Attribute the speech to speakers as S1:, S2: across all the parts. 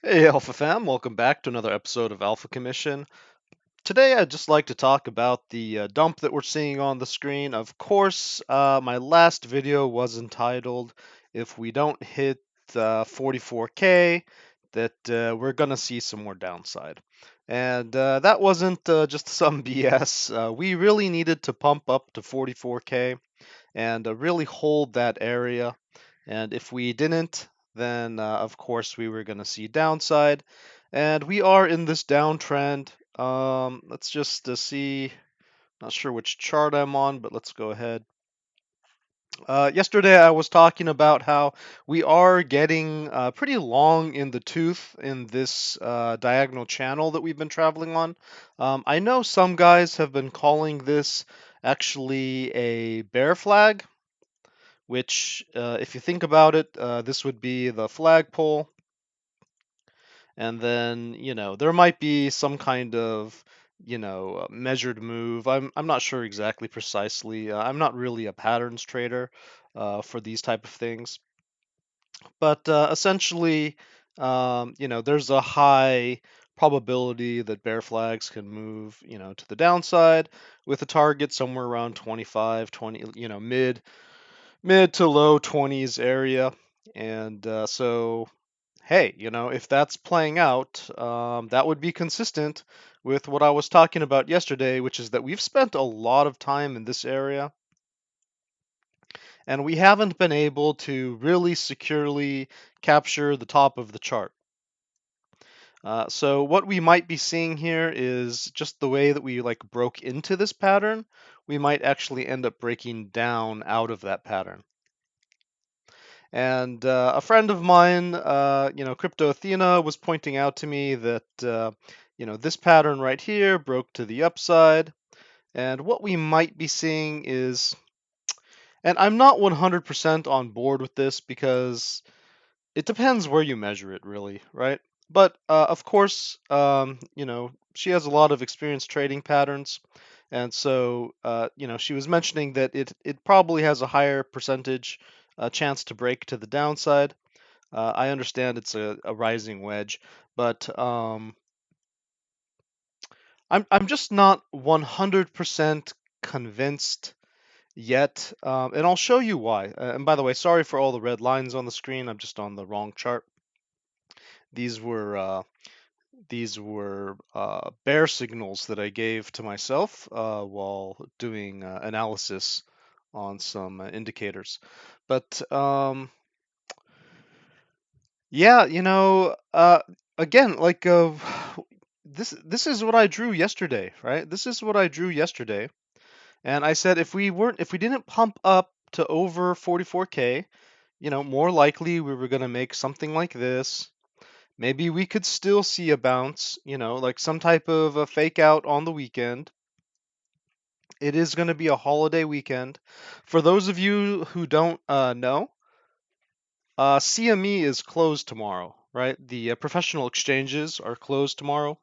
S1: Hey Alpha Fam, welcome back to another episode of Alpha Commission. Today I'd just like to talk about the dump that we're seeing on the screen. Of course, my last video was entitled If We Don't Hit 44K, that we're going to see some more downside. And that wasn't just some BS. We really needed to pump up to 44K and really hold that area. And if we didn't, then of course we were going to see downside. And we are in this downtrend. Let's just see. Not sure which chart I'm on, but let's go ahead. Yesterday I was talking about how we are getting pretty long in the tooth in this diagonal channel that we've been traveling on. I know some guys have been calling this actually a bear flag, which, if you think about it, this would be the flagpole, and then there might be some kind of measured move. I'm not sure exactly precisely. I'm not really a patterns trader for these type of things, but essentially, there's a high probability that bear flags can move, to the downside with a target somewhere around 25, 20, mid to low 20s area. And so, hey, if that's playing out, that would be consistent with what I was talking about yesterday, which is that we've spent a lot of time in this area and we haven't been able to really securely capture the top of the chart. So what we might be seeing here is just the way that we like broke into this pattern, we might actually end up breaking down out of that pattern. And a friend of mine, Crypto Athena, was pointing out to me that, this pattern right here broke to the upside. And what we might be seeing is, and I'm not 100% on board with this because it depends where you measure it, really, right? But of course, she has a lot of experience trading patterns. And so, she was mentioning that it probably has a higher percentage chance to break to the downside. I understand it's a rising wedge, but I'm just not 100% convinced yet, and I'll show you why. And by the way, sorry for all the red lines on the screen. I'm just on the wrong chart. These were bear signals that I gave to myself while doing analysis on some indicators. But yeah, again, like this is what I drew yesterday, right? This is what I drew yesterday, and I said if we didn't pump up to over 44K, more likely we were gonna make something like this. Maybe we could still see a bounce, like some type of a fake out on the weekend. It is going to be a holiday weekend. For those of you who don't know, CME is closed tomorrow, right? The professional exchanges are closed tomorrow.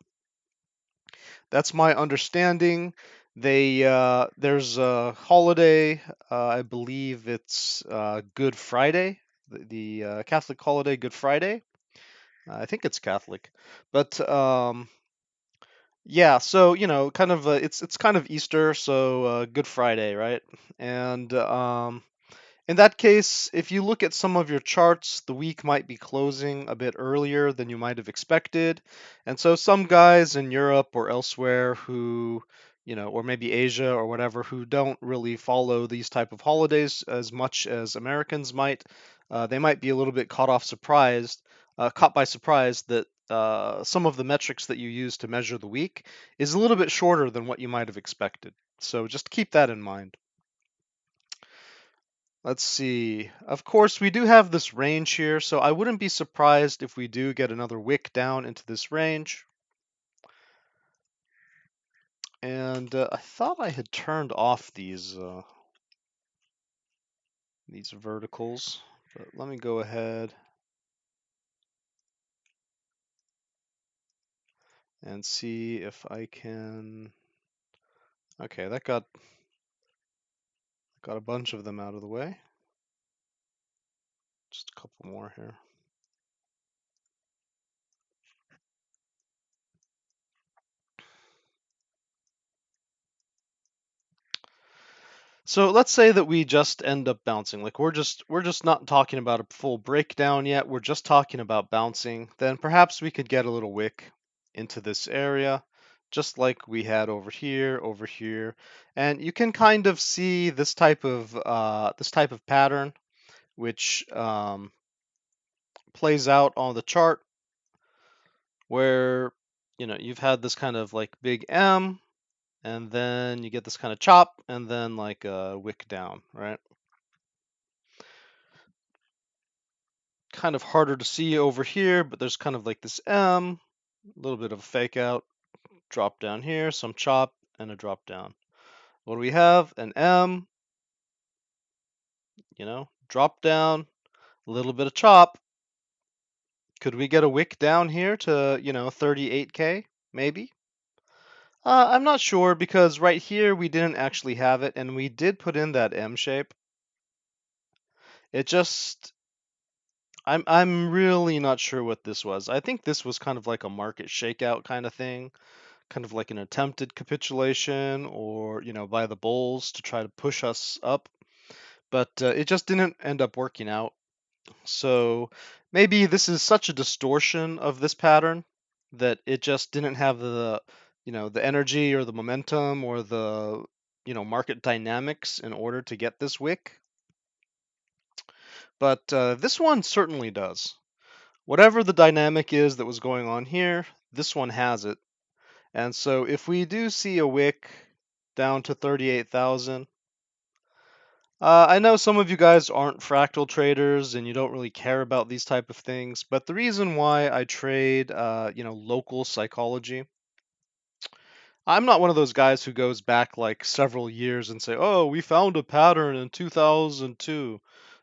S1: That's my understanding. There's a holiday. I believe it's Good Friday, the Catholic holiday, Good Friday. I think it's Catholic, but yeah. So kind of it's kind of Easter, so Good Friday, right? And in that case, if you look at some of your charts, the week might be closing a bit earlier than you might have expected. And so some guys in Europe or elsewhere who, or maybe Asia or whatever, who don't really follow these type of holidays as much as Americans might, they might be a little bit caught by surprise that some of the metrics that you use to measure the week is a little bit shorter than what you might have expected. So just keep that in mind. Let's see. Of course, we do have this range here, so I wouldn't be surprised if we do get another wick down into this range. And I thought I had turned off these verticals, but let me go ahead and see if I can. Okay, that got a bunch of them out of the way. Just a couple more here. So let's say that we just end up bouncing. Like we're just not talking about a full breakdown yet. We're just talking about bouncing. Then perhaps we could get a little wick into this area, just like we had over here, and you can kind of see this type of pattern, which plays out on the chart, where you've had this kind of like big M, and then you get this kind of chop, and then like a wick down, right? Kind of harder to see over here, but there's kind of like this M, a little bit of a fake out, drop down here, some chop, and a drop down. What do we have? An M, drop down, a little bit of chop. Could we get a wick down here to, 38K, maybe? I'm not sure because right here we didn't actually have it, and we did put in that M shape. It just, I'm really not sure what this was. I think this was kind of like a market shakeout kind of thing, kind of like an attempted capitulation or, by the bulls to try to push us up. But it just didn't end up working out. So maybe this is such a distortion of this pattern that it just didn't have the energy or the momentum or the, market dynamics in order to get this wick. But this one certainly does. Whatever the dynamic is that was going on here, this one has it. And so if we do see a wick down to 38,000, I know some of you guys aren't fractal traders and you don't really care about these type of things, but the reason why I trade, local psychology, I'm not one of those guys who goes back like several years and say, "Oh, we found a pattern in 2002,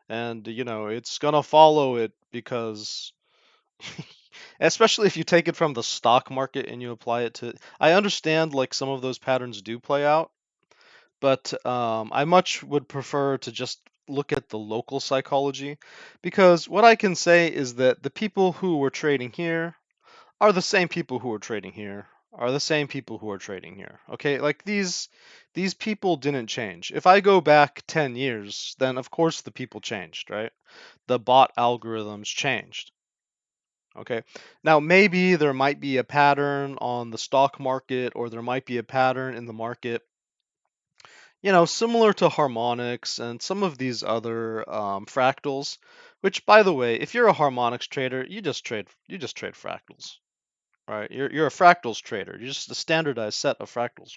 S1: and it's gonna follow it because." Especially if you take it from the stock market and you apply it to, I understand like some of those patterns do play out, but I much would prefer to just look at the local psychology because what I can say is that the people who were trading here are the same people who are trading here, are the same people who are trading here. Okay, like these people didn't change. If I go back 10 years, then of course the people changed, right? The bot algorithms changed. Okay. Now, maybe there might be a pattern on the stock market, or there might be a pattern in the market, similar to harmonics and some of these other fractals. Which, by the way, if you're a harmonics trader, you just trade fractals, right? You're a fractals trader. You're just a standardized set of fractals,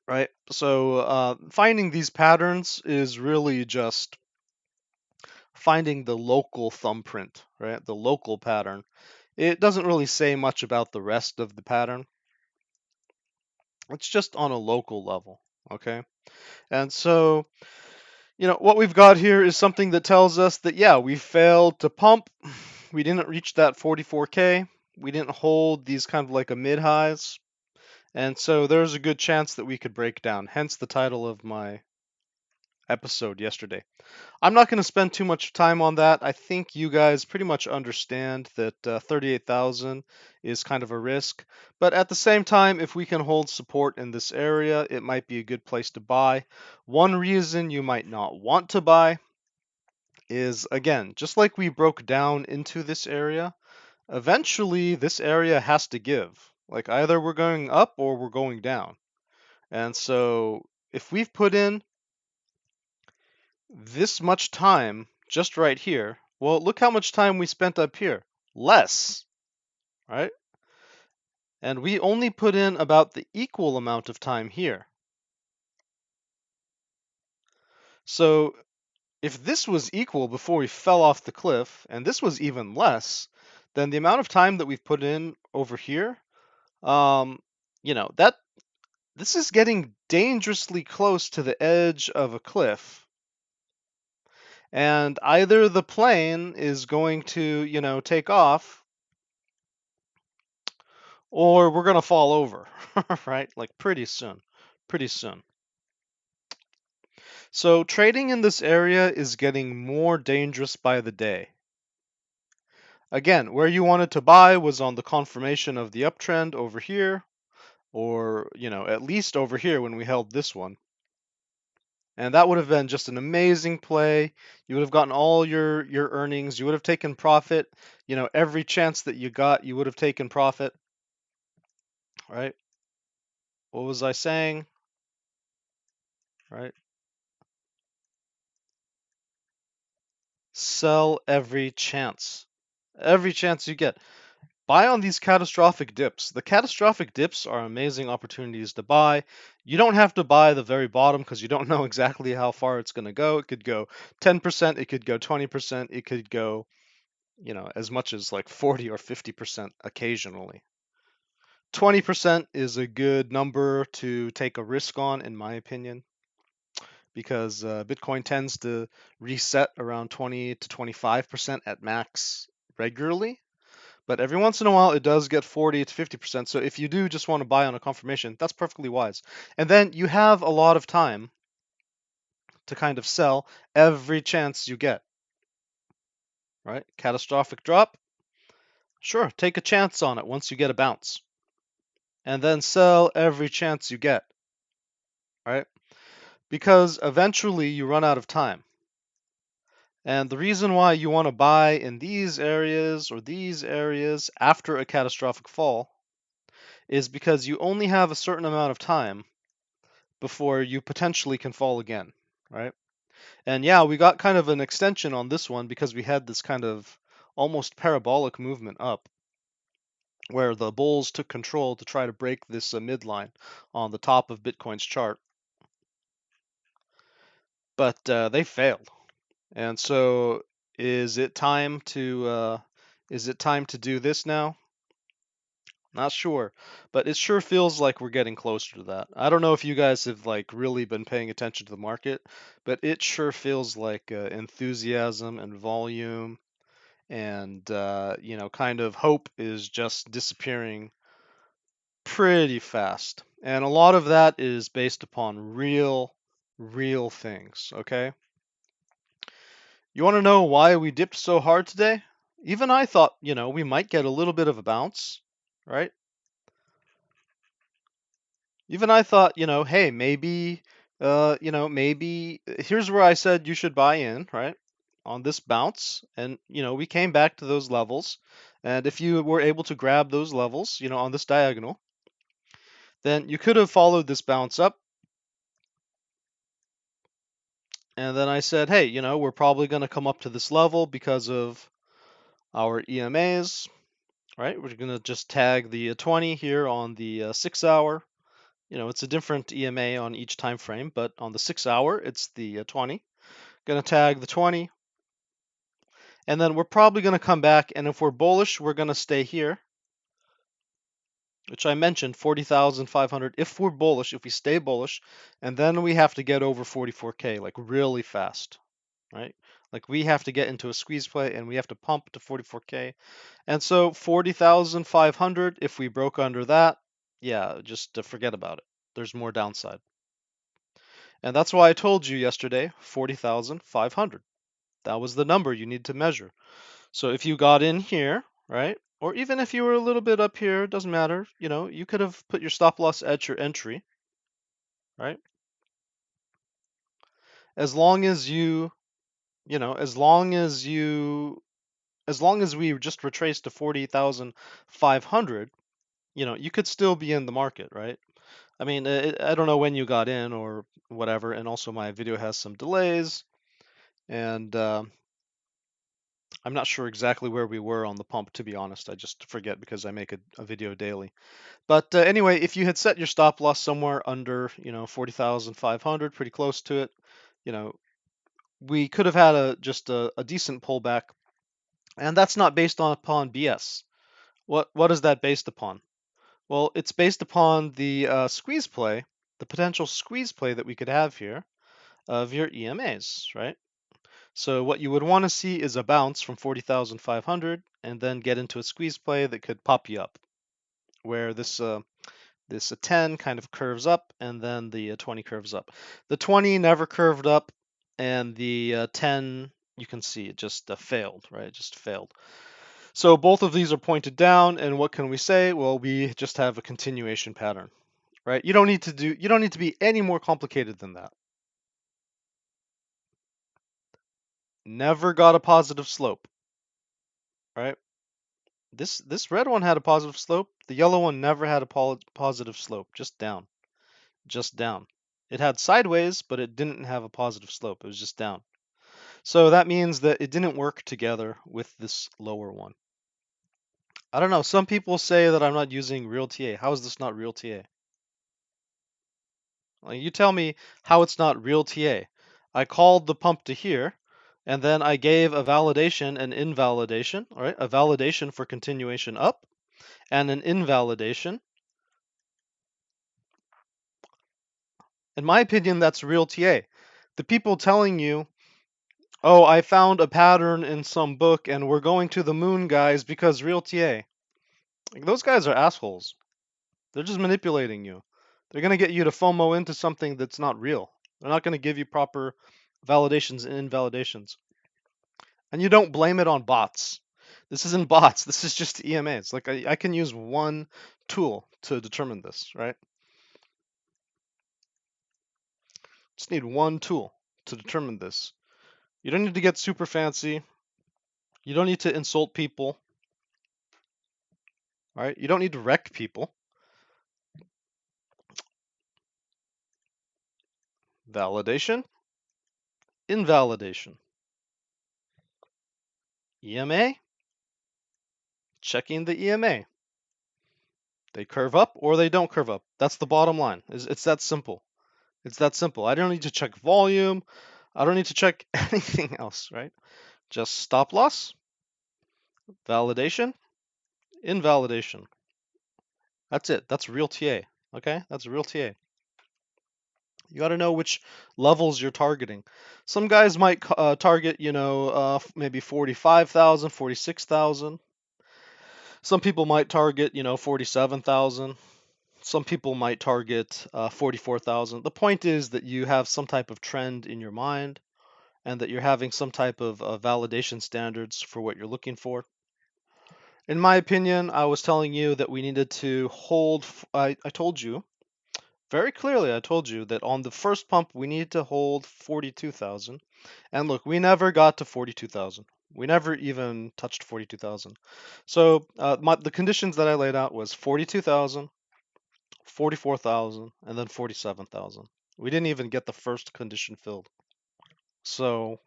S1: right? So finding these patterns is really just finding the local thumbprint, right? The local pattern. It doesn't really say much about the rest of the pattern. It's just on a local level, okay? And so, what we've got here is something that tells us that, yeah, we failed to pump. We didn't reach that 44K. We didn't hold these kind of like a mid highs. And so there's a good chance that we could break down, hence the title of my episode yesterday. I'm not going to spend too much time on that. I think you guys pretty much understand that 38,000 is kind of a risk. But at the same time, if we can hold support in this area, it might be a good place to buy. One reason you might not want to buy is, again, just like we broke down into this area, eventually this area has to give. Like either we're going up or we're going down. And so if we've put in this much time just right here, well, look how much time we spent up here. Less, right? And we only put in about the equal amount of time here. So if this was equal before we fell off the cliff, and this was even less, then the amount of time that we've put in over here, that this is getting dangerously close to the edge of a cliff. And either the plane is going to, take off, or we're going to fall over, right? Like pretty soon. Pretty soon. So trading in this area is getting more dangerous by the day. Again, where you wanted to buy was on the confirmation of the uptrend over here. or, at least over here when we held this one. And that would have been just an amazing play. You would have gotten all your earnings. You would have taken profit. Every chance that you got, you would have taken profit, right? What was I saying? Right? Sell every chance. Every chance you get. Buy on these catastrophic dips. The catastrophic dips are amazing opportunities to buy. You don't have to buy the very bottom because you don't know exactly how far it's going to go. It could go 10%, it could go 20%, it could go, as much as like 40 or 50% occasionally. 20% is a good number to take a risk on, in my opinion, because Bitcoin tends to reset around 20 to 25% at max regularly. But every once in a while, it does get 40 to 50%. So if you do just want to buy on a confirmation, that's perfectly wise. And then you have a lot of time to kind of sell every chance you get, right? Catastrophic drop, sure, take a chance on it once you get a bounce. And then sell every chance you get, right? Because eventually you run out of time. And the reason why you want to buy in these areas or these areas after a catastrophic fall is because you only have a certain amount of time before you potentially can fall again, right? And yeah, we got kind of an extension on this one because we had this kind of almost parabolic movement up where the bulls took control to try to break this midline on the top of Bitcoin's chart. But they failed. And so is it time to do this now? Not sure, but it sure feels like we're getting closer to that. I don't know if you guys have like really been paying attention to the market, but it sure feels like enthusiasm and volume and kind of hope is just disappearing pretty fast. And a lot of that is based upon real things, okay? You want to know why we dipped so hard today? Even I thought, we might get a little bit of a bounce, right? Even I thought, hey, maybe here's where I said you should buy in, right? On this bounce. And, we came back to those levels. And if you were able to grab those levels, on this diagonal, then you could have followed this bounce up. And then I said, hey, we're probably going to come up to this level because of our EMAs, right? We're going to just tag the 20 here on the 6 hour. It's a different EMA on each time frame, but on the 6 hour, it's the 20. Going to tag the 20. And then we're probably going to come back, and if we're bullish, we're going to stay here, which I mentioned, 40,500. If we're bullish, if we stay bullish, and then we have to get over 44K, like really fast, right? Like we have to get into a squeeze play, and we have to pump to 44K. And so 40,500, if we broke under that, yeah, just forget about it. There's more downside. And that's why I told you yesterday, 40,500. That was the number you need to measure. So if you got in here, right? Or even if you were a little bit up here, it doesn't matter. You could have put your stop loss at your entry, right? As long as you, you know, as long as we just retrace to 40,500, you could still be in the market, right? I mean, I don't know when you got in or whatever, and also my video has some delays, and I'm not sure exactly where we were on the pump, to be honest. I just forget because I make a video daily. But anyway, if you had set your stop loss somewhere under, 40,500, pretty close to it, you know, we could have had just a decent pullback, and that's not based upon BS. What is that based upon? Well, it's based upon the squeeze play, the potential squeeze play that we could have here of your EMAs, right? So what you would want to see is a bounce from 40,500 and then get into a squeeze play that could pop you up, where this 10 kind of curves up and then the 20 curves up. The 20 never curved up, and the 10, you can see it just failed, right? It just failed. So both of these are pointed down, and what can we say? Well, we just have a continuation pattern, right? You don't need to be any more complicated than that. Never got a positive slope, right? This red one had a positive slope. The yellow one never had a positive slope, just down, just down. It had sideways, but it didn't have a positive slope. It was just down. So that means that it didn't work together with this lower one. I don't know. Some people say that I'm not using real TA. How is this not real TA? Like, you tell me how it's not real TA. I called the pump to here, and then I gave a validation and invalidation, all right? A validation for continuation up, and an invalidation. In my opinion, that's real TA. The people telling you, oh, I found a pattern in some book and we're going to the moon, guys, because real TA. Like, those guys are assholes. They're just manipulating you. They're going to get you to FOMO into something that's not real. They're not going to give you proper validations and invalidations. And you don't blame it on bots. This isn't bots. This is just EMAs. Like, I can use one tool to determine this, right? Just need one tool to determine this. You don't need to get super fancy. You don't need to insult people. All right? You don't need to wreck people. Validation, invalidation. EMA, checking the EMA. They curve up or they don't curve up. That's the bottom line. It's that simple. It's that simple. I don't need to check volume. I don't need to check anything else, right? Just stop loss, validation, invalidation. That's it. That's real TA. Okay? That's real TA. You got to know which levels you're targeting. Some guys might target, maybe 45,000, 46,000. Some people might target, 47,000. Some people might target 44,000. The point is that you have some type of trend in your mind and that you're having some type of validation standards for what you're looking for. In my opinion, I was telling you that we needed to hold. I told you very clearly, I told you that on the first pump, we needed to hold 42,000. And look, we never got to 42,000. We never even touched 42,000. So the conditions that I laid out was 42,000, 44,000, and then 47,000. We didn't even get the first condition filled. So,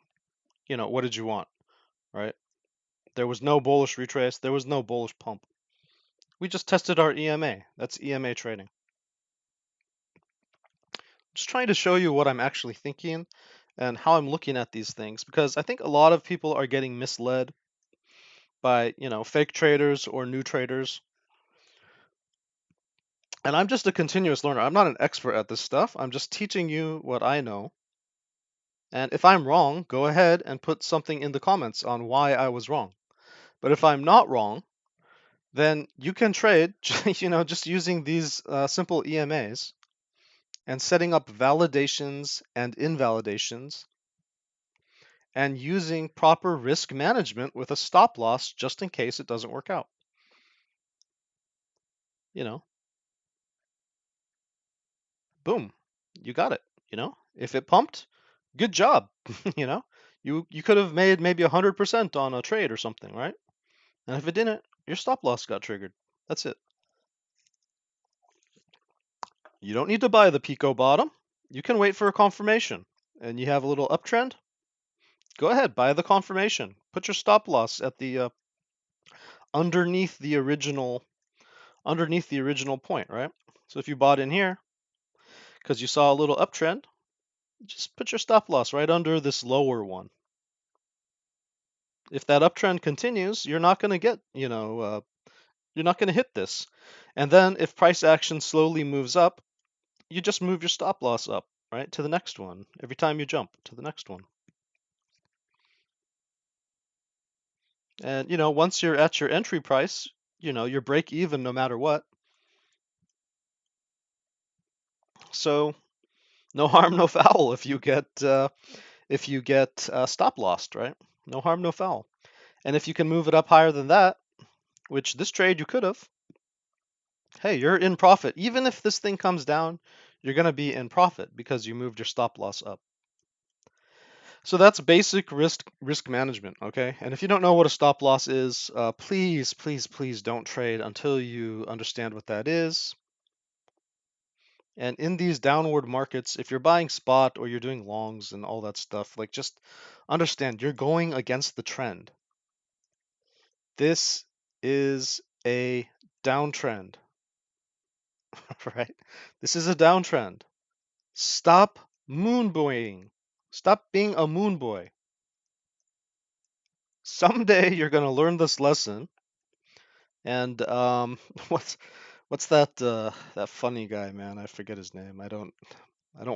S1: what did you want, right? There was no bullish retrace. There was no bullish pump. We just tested our EMA. That's EMA trading. Just trying to show you what I'm actually thinking and how I'm looking at these things, because I think a lot of people are getting misled by, fake traders or new traders. And I'm just a continuous learner. I'm not an expert at this stuff. I'm just teaching you what I know. And if I'm wrong, go ahead and put something in the comments on why I was wrong. But if I'm not wrong, then you can trade, just using these simple EMAs and setting up validations and invalidations and using proper risk management with a stop loss just in case it doesn't work out. Boom, you got it. If it pumped, good job. You could have made maybe 100% on a trade or something, right? And if it didn't, your stop loss got triggered. That's it. You don't need to buy the Pico bottom. You can wait for a confirmation. And you have a little uptrend. Go ahead, buy the confirmation. Put your stop loss at the underneath the original point, right? So if you bought in here because you saw a little uptrend, just put your stop loss right under this lower one. If that uptrend continues, you're not going to get, you're not going to hit this. And then if price action slowly moves up, you just move your stop loss up, right, to the next one. Every time you jump to the next one. And, once you're at your entry price, you're break even no matter what. So no harm, no foul if you get stop lossed, right? No harm, no foul. And if you can move it up higher than that, which this trade you could have, hey, you're in profit. Even if this thing comes down, you're going to be in profit because you moved your stop loss up. So that's basic risk management, okay? And if you don't know what a stop loss is, please, please, please don't trade until you understand what that is. And in these downward markets, if you're buying spot or you're doing longs and all that stuff, like just understand you're going against the trend. This is a downtrend, right? This is a downtrend. Stop moon boying. Stop being a moon boy. Someday you're gonna learn this lesson. And what's that funny guy, man? I forget his name. I don't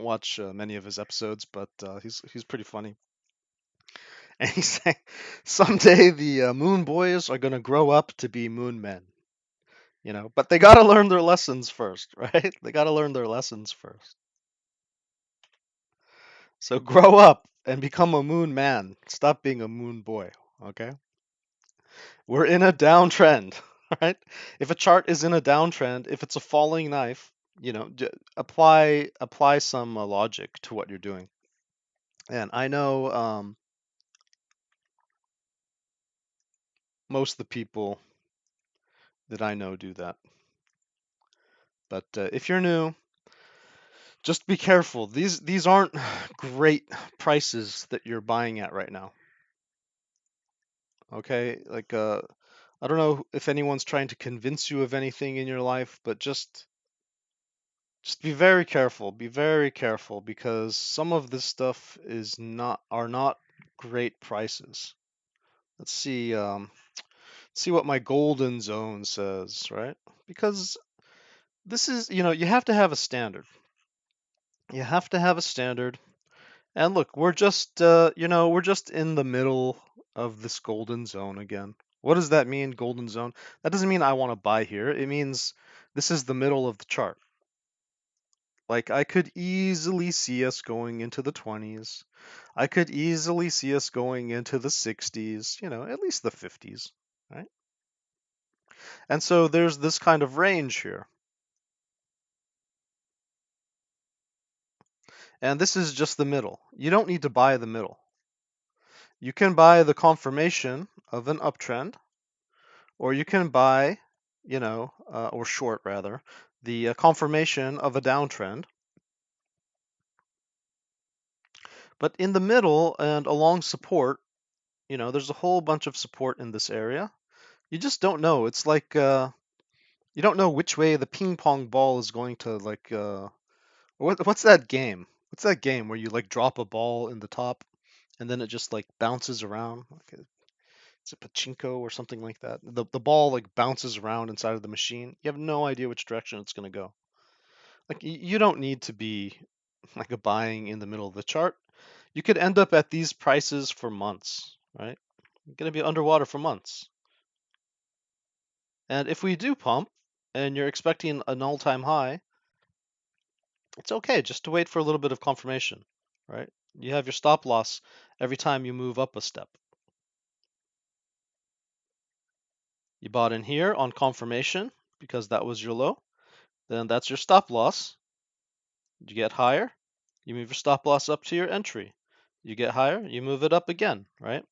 S1: watch many of his episodes, but he's pretty funny. And he's saying someday the moon boys are gonna grow up to be moon men. But they gotta learn their lessons first, right? They gotta learn their lessons first. So grow up and become a moon man. Stop being a moon boy, okay? We're in a downtrend, right? If a chart is in a downtrend, if it's a falling knife, apply some logic to what you're doing. And I know most of the people that I know do that. But if you're new, just be careful. These aren't great prices that you're buying at right now. Okay? Like I don't know if anyone's trying to convince you of anything in your life, but just be very careful. Be very careful because some of this stuff are not great prices. Let's see what my golden zone says, right? Because this is, you have to have a standard. You have to have a standard. And look, we're just in the middle of this golden zone again. What does that mean, golden zone? That doesn't mean I want to buy here. It means this is the middle of the chart. Like I could easily see us going into the 20s. I could easily see us going into the 60s, at least the 50s, right? And so there's this kind of range here. And this is just the middle. You don't need to buy the middle. You can buy the confirmation of an uptrend, or you can buy, or short rather, the confirmation of a downtrend. But in the middle and along support, there's a whole bunch of support in this area. You just don't know. It's like you don't know which way the ping pong ball is going to like. What's that game? What's that game where you like drop a ball in the top and then it just like bounces around? Like it's a pachinko or something like that. The ball like bounces around inside of the machine. You have no idea which direction it's going to go. Like you don't need to be like a buying in the middle of the chart. You could end up at these prices for months, right? You're going to be underwater for months. And if we do pump and you're expecting an all-time high, it's okay just to wait for a little bit of confirmation, right? You have your stop loss every time you move up a step. You bought in here on confirmation because that was your low. Then that's your stop loss. You get higher, you move your stop loss up to your entry. You get higher, you move it up again, right?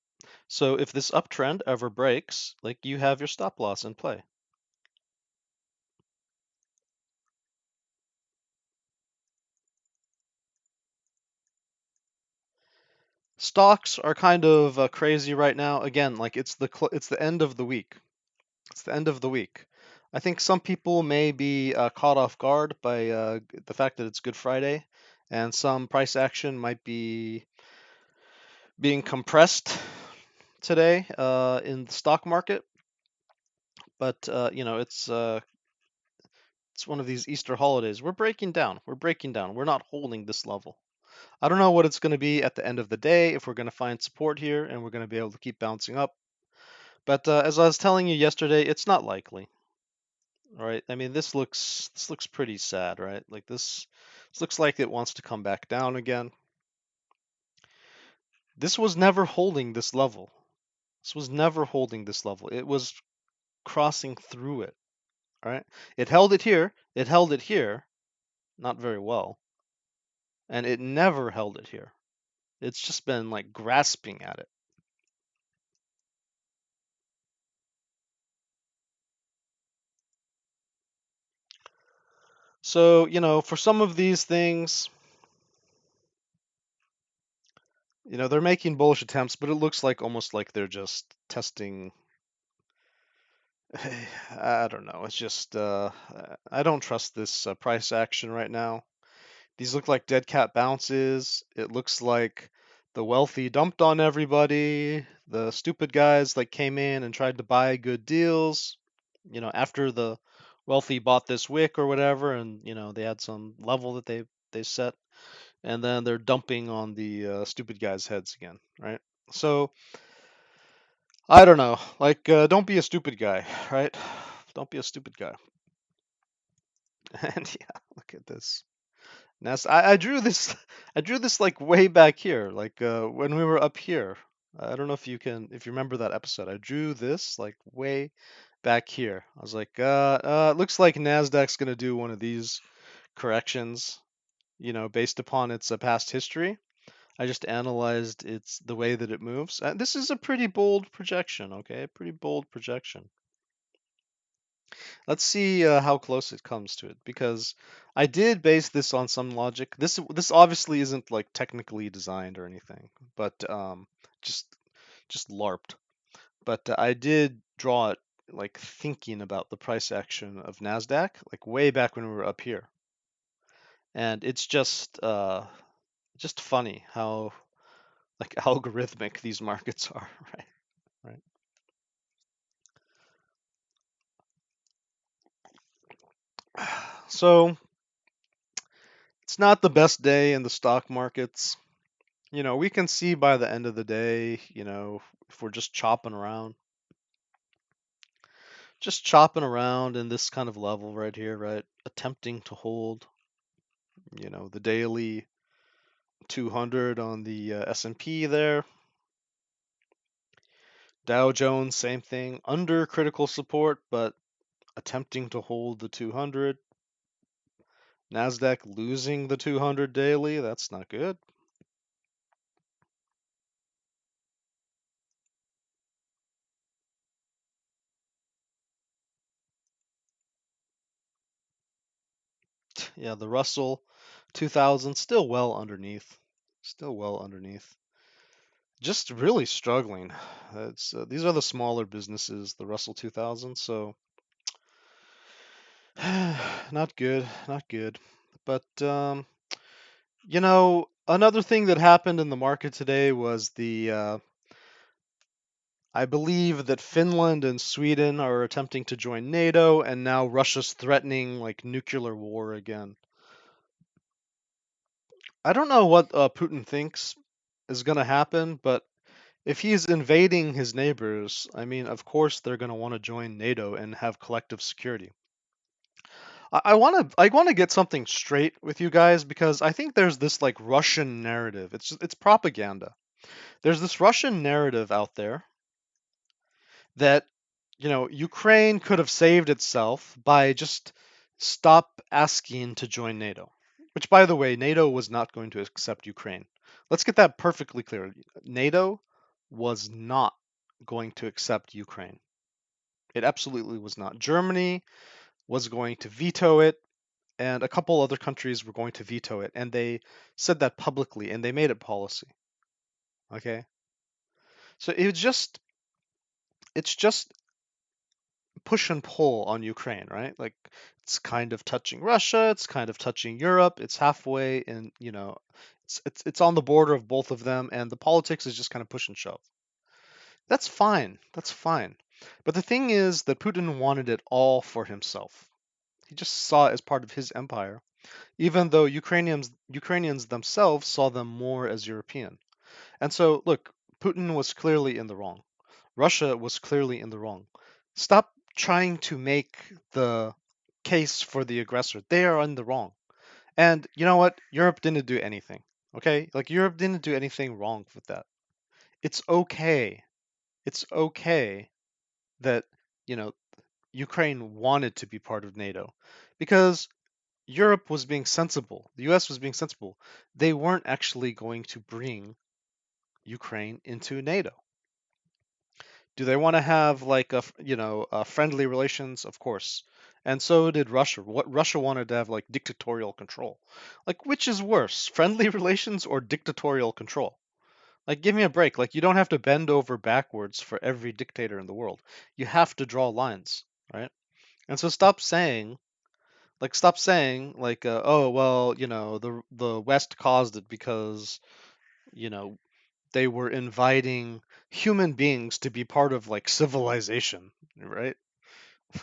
S1: So if this uptrend ever breaks, like you have your stop loss in play. Stocks are kind of crazy right now. Again, like it's the end of the week. It's the end of the week. I think some people may be caught off guard by the fact that it's Good Friday, and some price action might be being compressed today in the stock market. But it's one of these Easter holidays. We're breaking down. We're breaking down. We're not holding this level. I don't know what it's going to be at the end of the day, if we're going to find support here and we're going to be able to keep bouncing up. But as I was telling you yesterday, it's not likely. Right? I mean, this looks pretty sad, right? Like this looks like it wants to come back down again. This was never holding this level. This was never holding this level. It was crossing through it. All right. It held it here. It held it here. Not very well. And it never held it here. It's just been like grasping at it. So, for some of these things, they're making bullish attempts, but it looks like almost like they're just testing. I don't know. It's just, I don't trust this price action right now. These look like dead cat bounces. It looks like the wealthy dumped on everybody. The stupid guys like came in and tried to buy good deals, after the wealthy bought this wick or whatever, and they had some level that they set, and then they're dumping on the stupid guys' heads again, right? So I don't know. Like, don't be a stupid guy, right? Don't be a stupid guy. And yeah, look at this. Now, I drew this. I drew this like way back here, like when we were up here. I don't know if you remember that episode. I drew this like way back here. I was like, it looks like Nasdaq's gonna do one of these corrections, based upon its past history. I just analyzed the way that it moves. This is a pretty bold projection, okay? Pretty bold projection. Let's see how close it comes to it, because I did base this on some logic. This obviously isn't like technically designed or anything, but just just LARPed. But I did draw it like thinking about the price action of Nasdaq, like way back when we were up here, and it's just funny how like algorithmic these markets are, right? Right. So it's not the best day in the stock markets. We can see by the end of the day, if we're just chopping around in this kind of level right here, right? Attempting to hold, the daily 200 on the S&P there. Dow Jones, same thing, under critical support, but attempting to hold the 200. Nasdaq losing the 200 daily, that's not good. Yeah, the Russell 2000 still well underneath. Still well underneath. Just really struggling. It's these are the smaller businesses, the Russell 2000, so not good, not good. But another thing that happened in the market today was I believe that Finland and Sweden are attempting to join NATO, and now Russia's threatening like nuclear war again. I don't know what Putin thinks is going to happen, but if he's invading his neighbors, I mean, of course they're going to want to join NATO and have collective security. I want to get something straight with you guys, because I think there's this like Russian narrative. It's propaganda. There's this Russian narrative out there that Ukraine could have saved itself by just stop asking to join NATO. Which, by the way, NATO was not going to accept Ukraine. Let's get that perfectly clear. NATO was not going to accept Ukraine. It absolutely was not. Germany was going to veto it, and a couple other countries were going to veto it, and they said that publicly, and they made it policy. Okay, so it's just push and pull on Ukraine, right? Like, it's kind of touching Russia, it's kind of touching Europe, it's halfway, and it's on the border of both of them, and the politics is just kind of push and shove. That's fine. That's fine. But the thing is that Putin wanted it all for himself. He just saw it as part of his empire, even though Ukrainians themselves saw them more as European. And so, look, Putin was clearly in the wrong. Russia was clearly in the wrong. Stop trying to make the case for the aggressor. They are in the wrong. And you know what? Europe didn't do anything. Okay? Like, Europe didn't do anything wrong with that. It's okay. It's okay that, you know, Ukraine wanted to be part of NATO because Europe was being sensible. The US was being sensible. They weren't actually going to bring Ukraine into NATO. Do they want to have like friendly relations? Of course. And so did Russia. What Russia wanted to have like dictatorial control. Like which is worse, friendly relations or dictatorial control? Like give me a break. Like you don't have to bend over backwards for every dictator in the world. You have to draw lines, right? And so stop saying oh well, the West caused it because, you know, they were inviting human beings to be part of like civilization, right?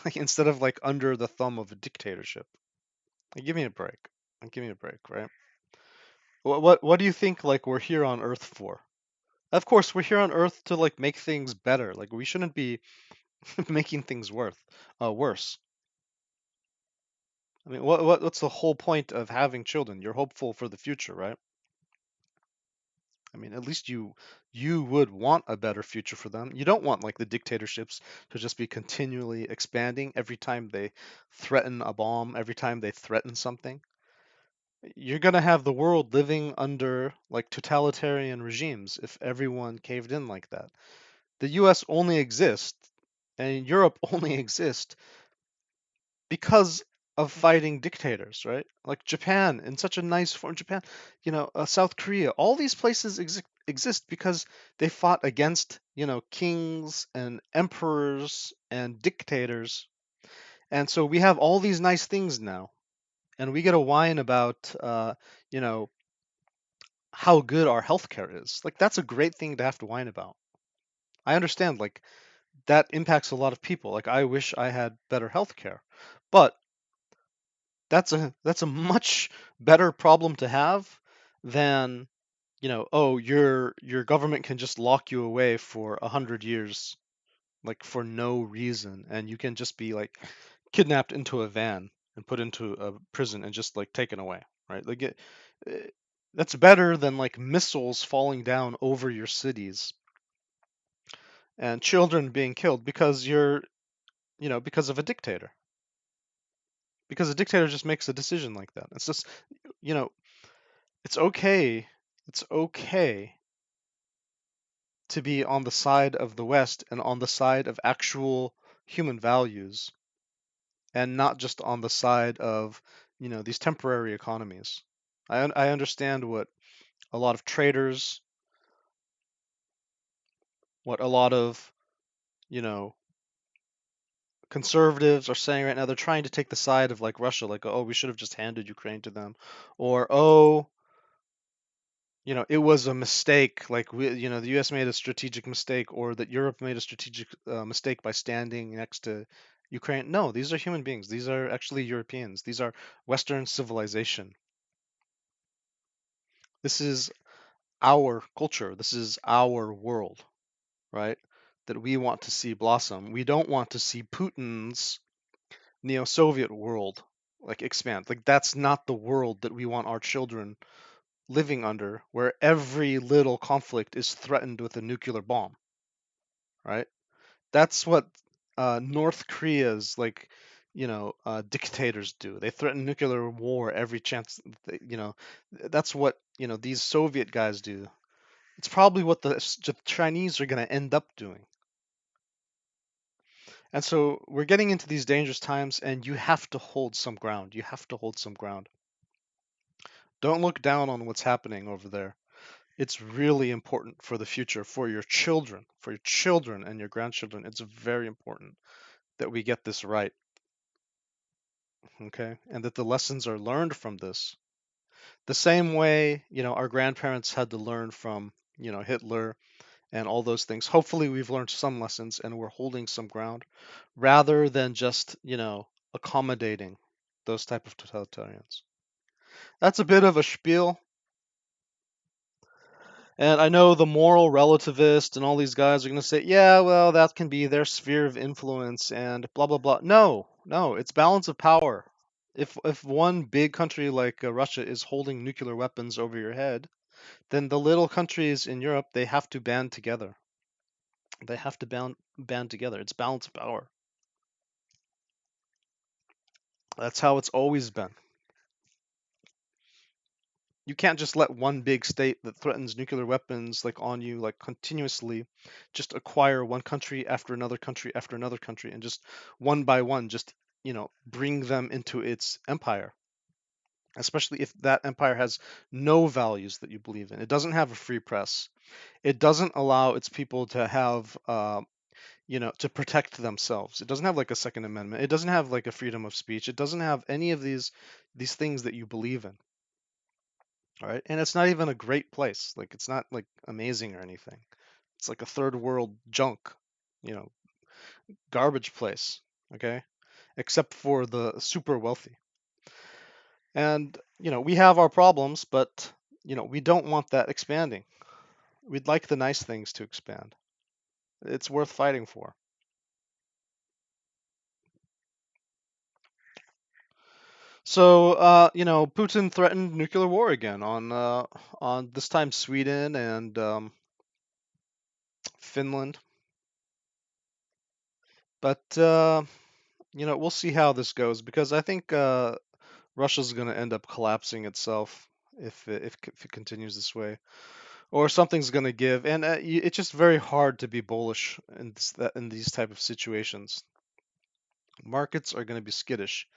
S1: Like instead of like under the thumb of a dictatorship. Like, give me a break. Like, give me a break, right? What do you think like we're here on Earth for? Of course, we're here on Earth to like make things better. Like we shouldn't be making things worse. I mean, what's the whole point of having children? You're hopeful for the future, right? I mean, at least you would want a better future for them. You don't want like the dictatorships to just be continually expanding every time they threaten a bomb, every time they threaten something. You're gonna have the world living under like totalitarian regimes if everyone caved in like that. The US only exists and Europe only exists because of fighting dictators, right? Like Japan, in such a nice form, Japan, South Korea, all these places exist because they fought against, kings and emperors and dictators. And so we have all these nice things now, and we get a whine about, you know, how good our healthcare is. Like that's a great thing to have to whine about. I understand, like that impacts a lot of people. Like I wish I had better healthcare, but that's a much better problem to have than, oh, your government can just lock you away for 100 years, like for no reason, and you can just be like kidnapped into a van and put into a prison and just like taken away, right? Eh, that's better than like missiles falling down over your cities and children being killed because because of a dictator. Because a dictator just makes a decision like that. It's just, you know, it's okay. It's okay to be on the side of the West and on the side of actual human values and not just on the side of, these temporary economies. I understand what a lot of traders, what a lot of, you know, conservatives are saying right now. They're trying to take the side of like Russia, like, oh, we should have just handed Ukraine to them, or oh, it was a mistake. Like the U.S. made a strategic mistake, or that Europe made a strategic mistake by standing next to Ukraine. No, these are human beings. These are actually Europeans. These are Western civilization. This is our culture. This is our world, right? That we want to see blossom. We don't want to see Putin's neo-Soviet world like expand. Like that's not the world that we want our children living under, where every little conflict is threatened with a nuclear bomb, right? That's what North Korea's like, dictators do. They threaten nuclear war every chance. That's what these Soviet guys do. It's probably what the Chinese are going to end up doing. And so we're getting into these dangerous times, and you have to hold some ground. You have to hold some ground. Don't look down on what's happening over there. It's really important for the future, for your children and your grandchildren. It's very important that we get this right, okay? And that the lessons are learned from this. The same way, our grandparents had to learn from, Hitler and all those things. Hopefully, we've learned some lessons and we're holding some ground rather than just, accommodating those type of totalitarians. That's a bit of a spiel. And I know the moral relativist and all these guys are going to say, yeah, well, that can be their sphere of influence and blah, blah, blah. No, no, it's balance of power. If one big country like Russia is holding nuclear weapons over your head, then the little countries in Europe, they have to band together. They have to band together. It's balance of power. That's how it's always been. You can't just let one big state that threatens nuclear weapons like on you like continuously just acquire one country after another country after another country and just one by one just, bring them into its empire. Especially if that empire has no values that you believe in. It doesn't have a free press. It doesn't allow its people to have to protect themselves. It doesn't have like a Second Amendment. It doesn't have like a freedom of speech. It doesn't have any of these things that you believe in. All right, and it's not even a great place. Like it's not like amazing or anything. It's like a third world junk, you know, garbage place. Okay, except for the super wealthy. And we have our problems, but we don't want that expanding. We'd like the nice things to expand. It's worth fighting for. So, Putin threatened nuclear war again on this time Sweden and Finland. But we'll see how this goes because I think Russia's going to end up collapsing itself if it continues this way, or something's going to give. And it's just very hard to be bullish in these type of situations. Markets are going to be skittish.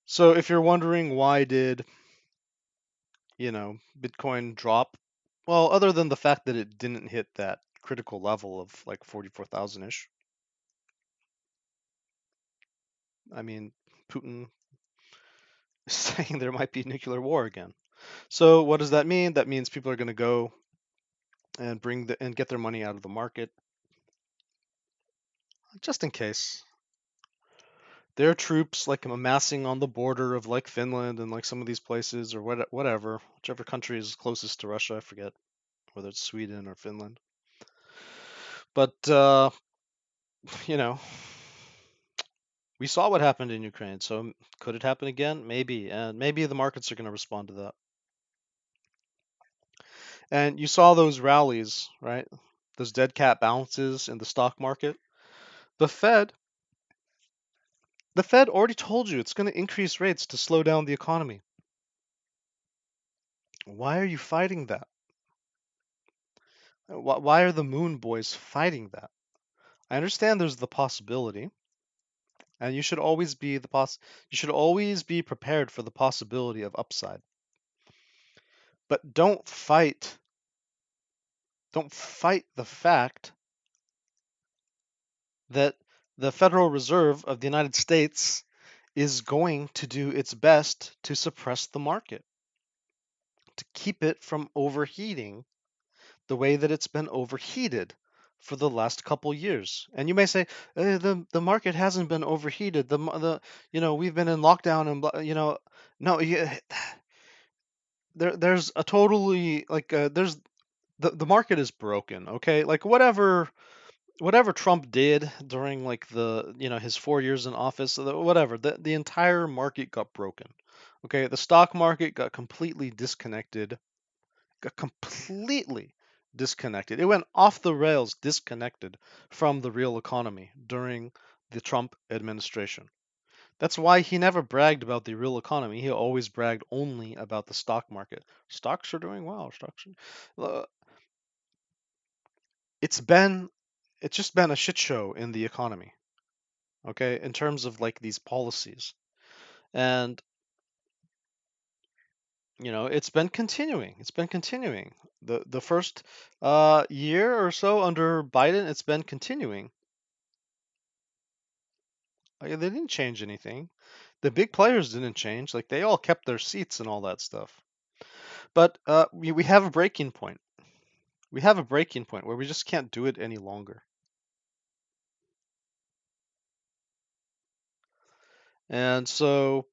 S1: So if you're wondering why did Bitcoin drop? Well, other than the fact that it didn't hit that critical level of like 44,000-ish. I mean, Putin is saying there might be nuclear war again. So what does that mean? That means people are going to go and get their money out of the market just in case. There are troops like amassing on the border of like Finland and like some of these places or whatever, whichever country is closest to Russia, I forget whether it's Sweden or Finland. But you know, we saw what happened in Ukraine, so could it happen again? Maybe, and maybe the markets are going to respond to that. And you saw those rallies, right? Those dead cat bounces in the stock market. The Fed, the Fed already told you it's going to increase rates to slow down the economy. Why are you fighting that? Why are the Moon Boys fighting that? I understand there's the possibility, and you should always be you should always be prepared for the possibility of upside. But don't fight the fact that the Federal Reserve of the United States is going to do its best to suppress the market, to keep it from overheating the way that it's been overheated for the last couple years. And you may say the market hasn't been overheated. We've been in lockdown and no, there's a totally like there's the market is broken. Okay, like whatever Trump did during like his 4 years in office, whatever, the entire market got broken. Okay, the stock market got completely disconnected. It went off the rails, disconnected from the real economy during the Trump administration. That's why he never bragged about the real economy. He always bragged only about the stock market. Stocks are doing well. It's been it's just been a shit show in the economy, okay, in terms of like these policies. And it's been continuing. It's been continuing. The first year or so under Biden, it's been continuing. Like, they didn't change anything. The big players didn't change. Like they all kept their seats and all that stuff. But we have a breaking point. We have a breaking point where we just can't do it any longer. And so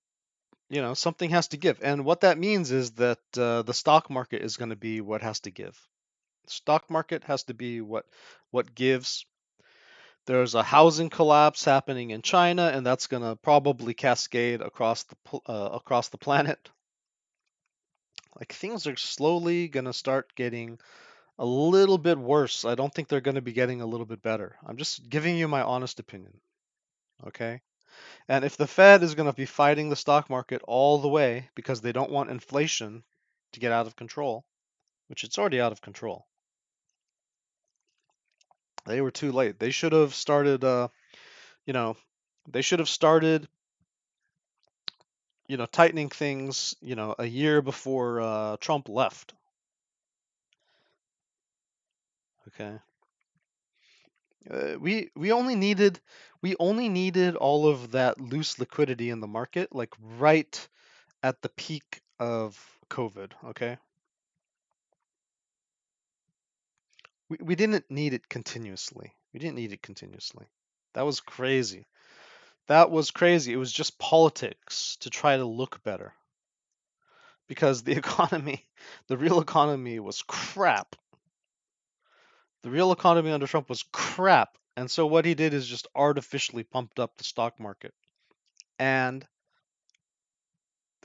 S1: something has to give. And what that means is that the stock market is going to be what has to give. The stock market has to be what gives. There's a housing collapse happening in China, and that's going to probably cascade across the planet. Like things are slowly going to start getting a little bit worse. I don't think they're going to be getting a little bit better. I'm just giving you my honest opinion, okay? And if the Fed is going to be fighting the stock market all the way because they don't want inflation to get out of control, which it's already out of control, they were too late. They should have started, you know, they should have started, tightening things, a year before Trump left. Okay. We only needed all of that loose liquidity in the market, like right at the peak of COVID. Okay. We didn't need it continuously. We didn't need it continuously. That was crazy. That was crazy. It was just politics to try to look better because the economy, the real economy was crap. The real economy under Trump was crap. And so what he did is just artificially pumped up the stock market and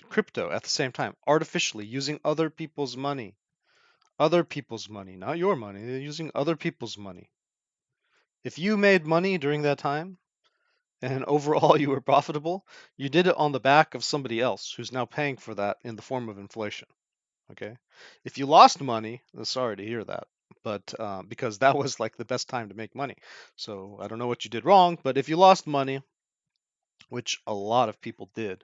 S1: crypto at the same time, artificially using other people's money, not your money. They're using other people's money. If you made money during that time and overall you were profitable, you did it on the back of somebody else who's now paying for that in the form of inflation. Okay. If you lost money, sorry to hear that, but because that was like the best time to make money. So I don't know what you did wrong, but if you lost money, which a lot of people did,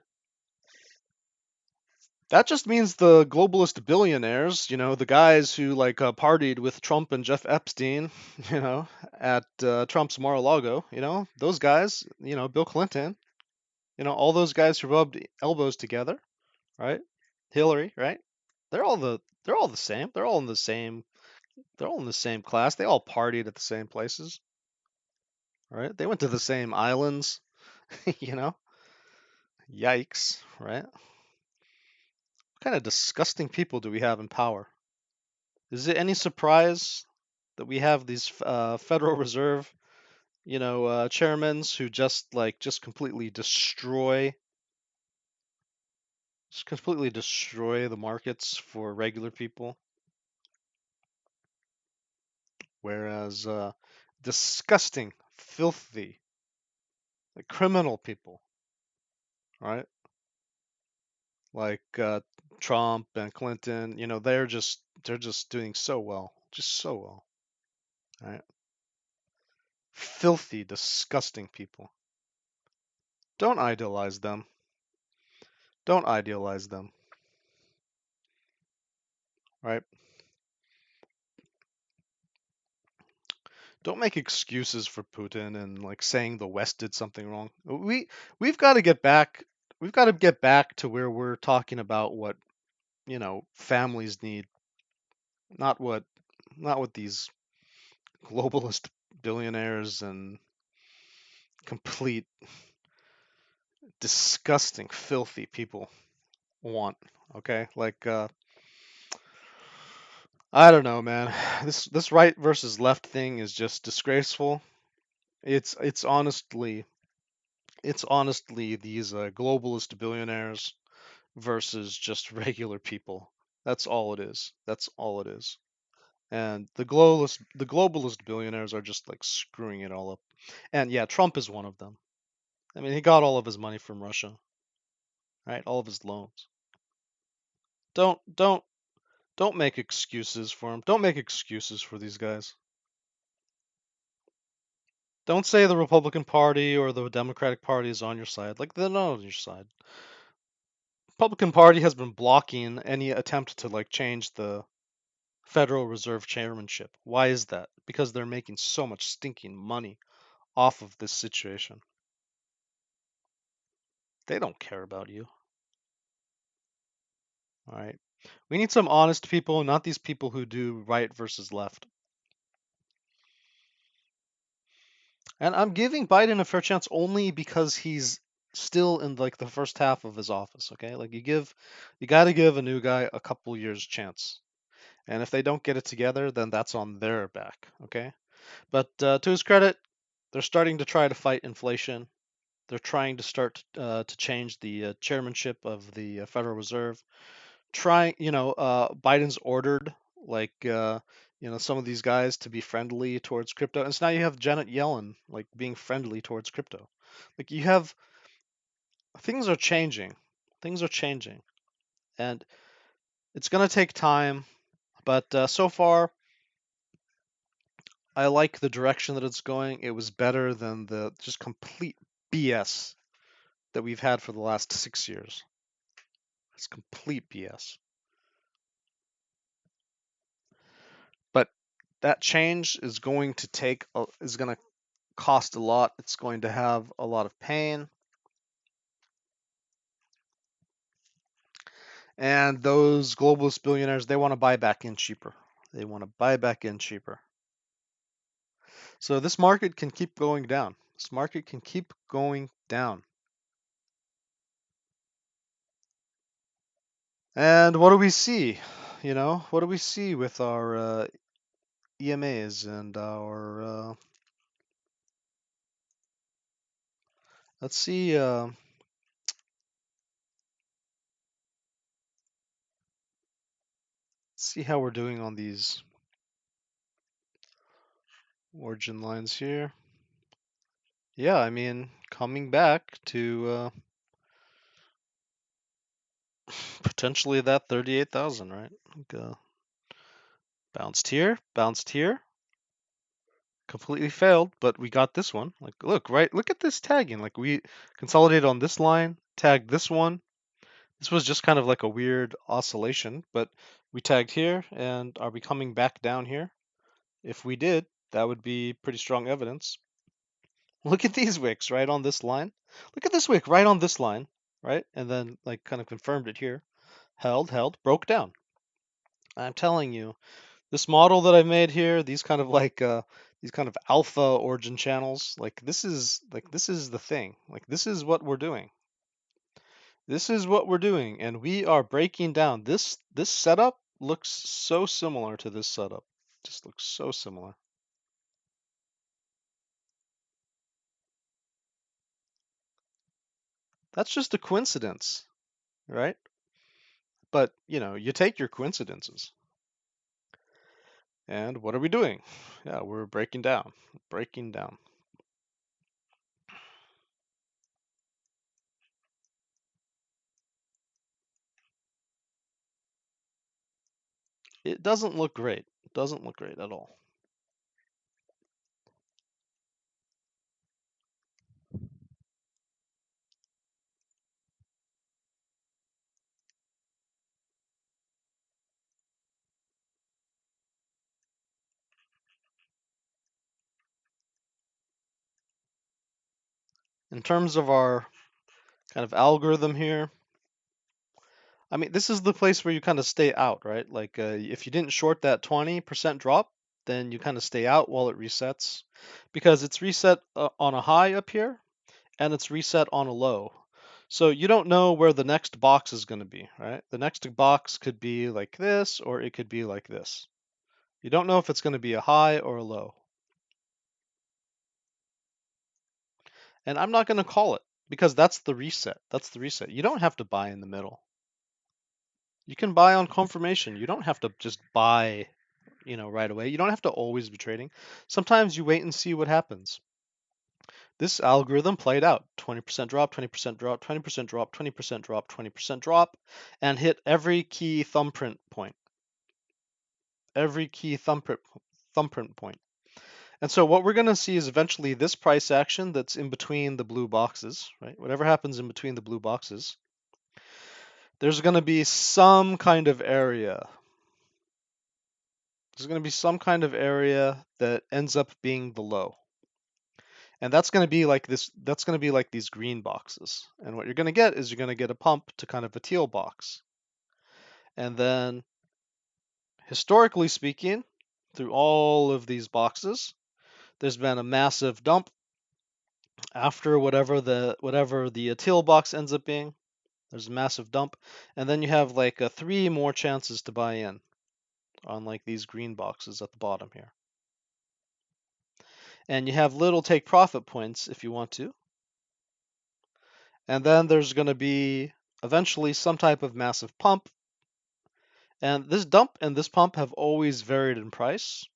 S1: that just means the globalist billionaires, the guys who like partied with Trump and Jeff Epstein, at Trump's Mar-a-Lago, those guys, Bill Clinton, all those guys who rubbed elbows together, right? Hillary, right? They're all the same. They're all in the same class. They all partied at the same places, right? They went to the same islands, you know? Yikes, right? What kind of disgusting people do we have in power? Is it any surprise that we have these Federal Reserve, chairmen who just completely destroy the markets for regular people, whereas disgusting, filthy, like criminal people, right? Like Trump and Clinton, they're just doing so well, just so well, right? Filthy, disgusting people. Don't idealize them. Don't idealize them, right? Don't make excuses for Putin and like saying the West did something wrong. We've got to get back. We've got to get back to where we're talking about what families need, not what not what these globalist billionaires and complete disgusting, filthy people want. Okay, like I don't know, man. This right versus left thing is just disgraceful. It's honestly these globalist billionaires versus just regular people. That's all it is. That's all it is. And the globalist billionaires are just like screwing it all up. And yeah, Trump is one of them. I mean, he got all of his money from Russia, right? All of his loans. Don't don't don't make excuses for him. Don't make excuses for these guys. Don't say the Republican Party or the Democratic Party is on your side. Like they're not on your side. Republican Party has been blocking any attempt to like change the Federal Reserve chairmanship. Why is that? Because they're making so much stinking money off of this situation. They don't care about you. All right. We need some honest people, not these people who do right versus left. And I'm giving Biden a fair chance only because he's still in like the first half of his office, okay? Like you got to give a new guy a couple years chance. And if they don't get it together, then that's on their back, okay? But to his credit, they're starting to try to fight inflation. They're trying to start to change the chairmanship of the Federal Reserve. Biden's ordered like some of these guys to be friendly towards crypto. And so now you have Janet Yellen like being friendly towards crypto. Like you have things are changing. Things are changing. And it's going to take time, but so far I like the direction that it's going. It was better than the just complete BS that we've had for the last 6 years. It's complete BS. But that change is going to is going to cost a lot. It's going to have a lot of pain. And those globalist billionaires, they want to buy back in cheaper. They want to buy back in cheaper. So this market can keep going down. This market can keep going down. And what do we see? What do we see with our EMAs and our let's see how we're doing on these origin lines here. Yeah, I mean, coming back to potentially that 38,000, right? Bounced here, completely failed, but we got this one. Like, look at this tagging. Like, we consolidated on this line, tagged this one. This was just kind of like a weird oscillation, but we tagged here, and are we coming back down here? If we did, that would be pretty strong evidence. Look at these wicks right on this line. Look at this wick right on this line, right? And then like kind of confirmed it here. Held, broke down. I'm telling you, this model that I've made here, these kind of alpha origin channels, this is the thing. Like this is what we're doing. This is what we're doing, and we are breaking down. This setup looks so similar to this setup. Just looks so similar. That's just a coincidence, right? But, you take your coincidences. And what are we doing? Yeah, we're breaking down. Breaking down. It doesn't look great. It doesn't look great at all. In terms of our kind of algorithm here, I mean, this is the place where you kind of stay out, right? Like if you didn't short that 20% drop, then you kind of stay out while it resets because it's reset on a high up here and it's reset on a low. So you don't know where the next box is going to be, right? The next box could be like this or it could be like this. You don't know if it's going to be a high or a low. And I'm not going to call it because that's the reset. That's the reset. You don't have to buy in the middle. You can buy on confirmation. You don't have to just buy, right away. You don't have to always be trading. Sometimes you wait and see what happens. This algorithm played out. 20% drop, 20% drop, 20% drop, 20% drop, 20% drop, and hit every key thumbprint point. Every key thumbprint point. And so what we're going to see is eventually this price action that's in between the blue boxes, right? Whatever happens in between the blue boxes, there's going to be some kind of area. There's going to be some kind of area that ends up being the low. And that's going to be like this, that's going to be like these green boxes. And what you're going to get is you're going to get a pump to kind of a teal box. And then historically speaking, through all of these boxes, there's been a massive dump after whatever the teal box ends up being. There's a massive dump, and then you have like 3 more chances to buy in on like these green boxes at the bottom here. And you have little take profit points if you want to. And then there's going to be eventually some type of massive pump, And this dump and this pump have always varied in price,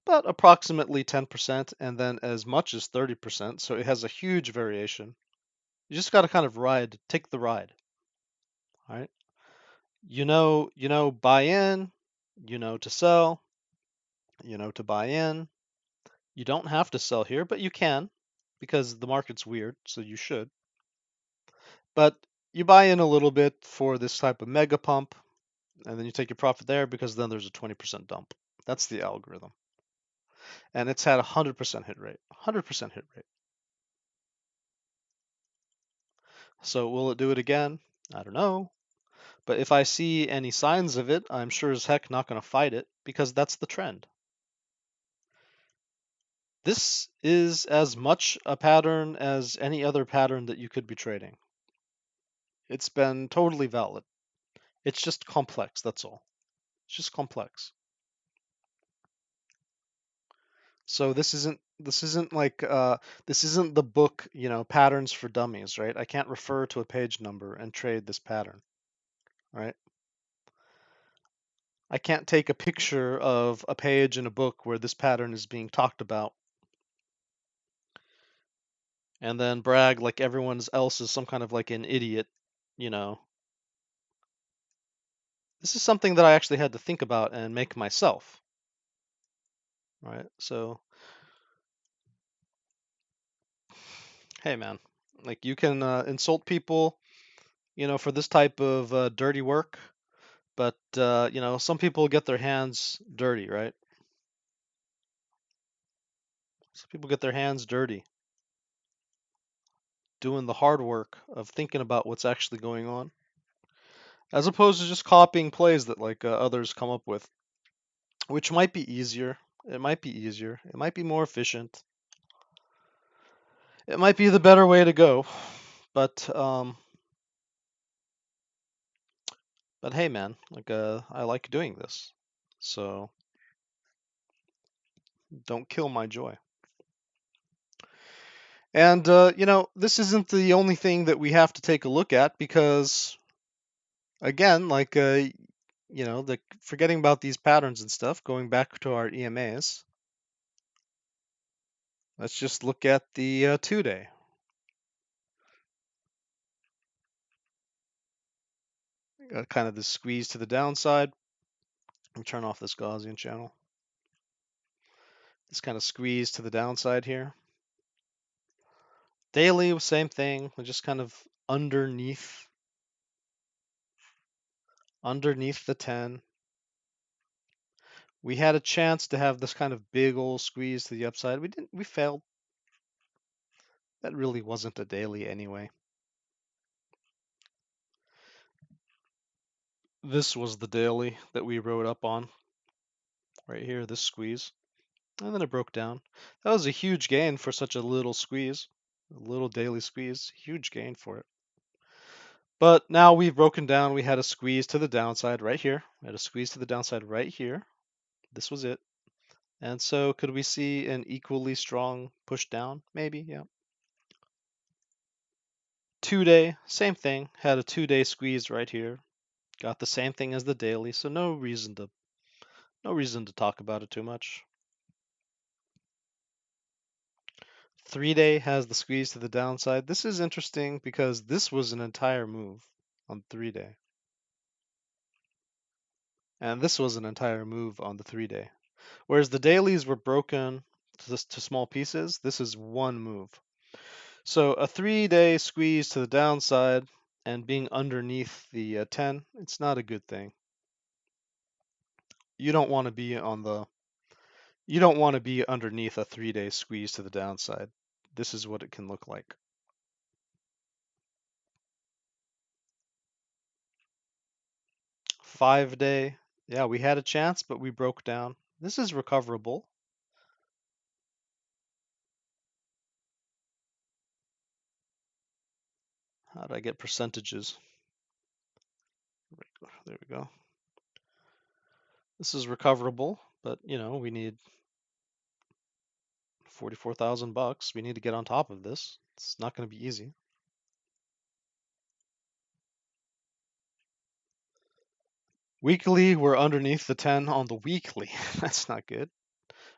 S1: but approximately 10% and then as much as 30%. So it has a huge variation. You just got to kind of take the ride. All right. Buy in, to sell, to buy in. You don't have to sell here, but you can because the market's weird, so you should. But you buy in a little bit for this type of mega pump, and then you take your profit there because then there's a 20% dump. That's the algorithm. And it's had a 100% hit rate. 100% hit rate. So will it do it again? I don't know. But if I see any signs of it, I'm sure as heck not going to fight it because that's the trend. This is as much a pattern as any other pattern that you could be trading. It's been totally valid. It's just complex, that's all. It's just complex. So this isn't the book, patterns for dummies, right? I can't refer to a page number and trade this pattern, right? I can't take a picture of a page in a book where this pattern is being talked about and then brag like everyone else is some kind of like an idiot, you know. This is something that I actually had to think about and make myself, right? So, hey man, like you can insult people, for this type of dirty work, but some people get their hands dirty, right? Some people get their hands dirty doing the hard work of thinking about what's actually going on, as opposed to just copying plays that like others come up with, which might be easier. It might be easier. It might be more efficient. It might be the better way to go. But hey man, like I like doing this. So don't kill my joy. And this isn't the only thing that we have to take a look at because again, like the forgetting about these patterns and stuff, going back to our EMAs. Let's just look at the 2-day. Got kind of the squeeze to the downside. Let me turn off this Gaussian channel. This kind of squeeze to the downside here. Daily, same thing. We're just kind of underneath the 10. We had a chance to have this kind of big old squeeze to the upside. We didn't. We failed. That really wasn't a daily anyway. This was the daily that we rode up on right here, this squeeze. And then it broke down. That was a huge gain for such a little squeeze. A little daily squeeze. Huge gain for it. But now we've broken down. We had a squeeze to the downside right here. We had a squeeze to the downside right here. This was it. And so could we see an equally strong push down? Maybe, yeah. 2-day, same thing. Had a 2-day squeeze right here. Got the same thing as the daily, so no reason to talk about it too much. 3-day has the squeeze to the downside. This is interesting because this was an entire move on 3-day. And this was an entire move on the 3-day. Whereas the dailies were broken to small pieces, this is one move. So a 3-day squeeze to the downside and being underneath the 10, it's not a good thing. You don't want to be underneath a 3-day squeeze to the downside. This is what it can look like. 5-day, yeah, we had a chance, but we broke down. This is recoverable. How did I get percentages? There we go. This is recoverable, but we need 44,000 bucks. We need to get on top of this. It's not going to be easy. Weekly, we're underneath the 10 on the weekly. That's not good.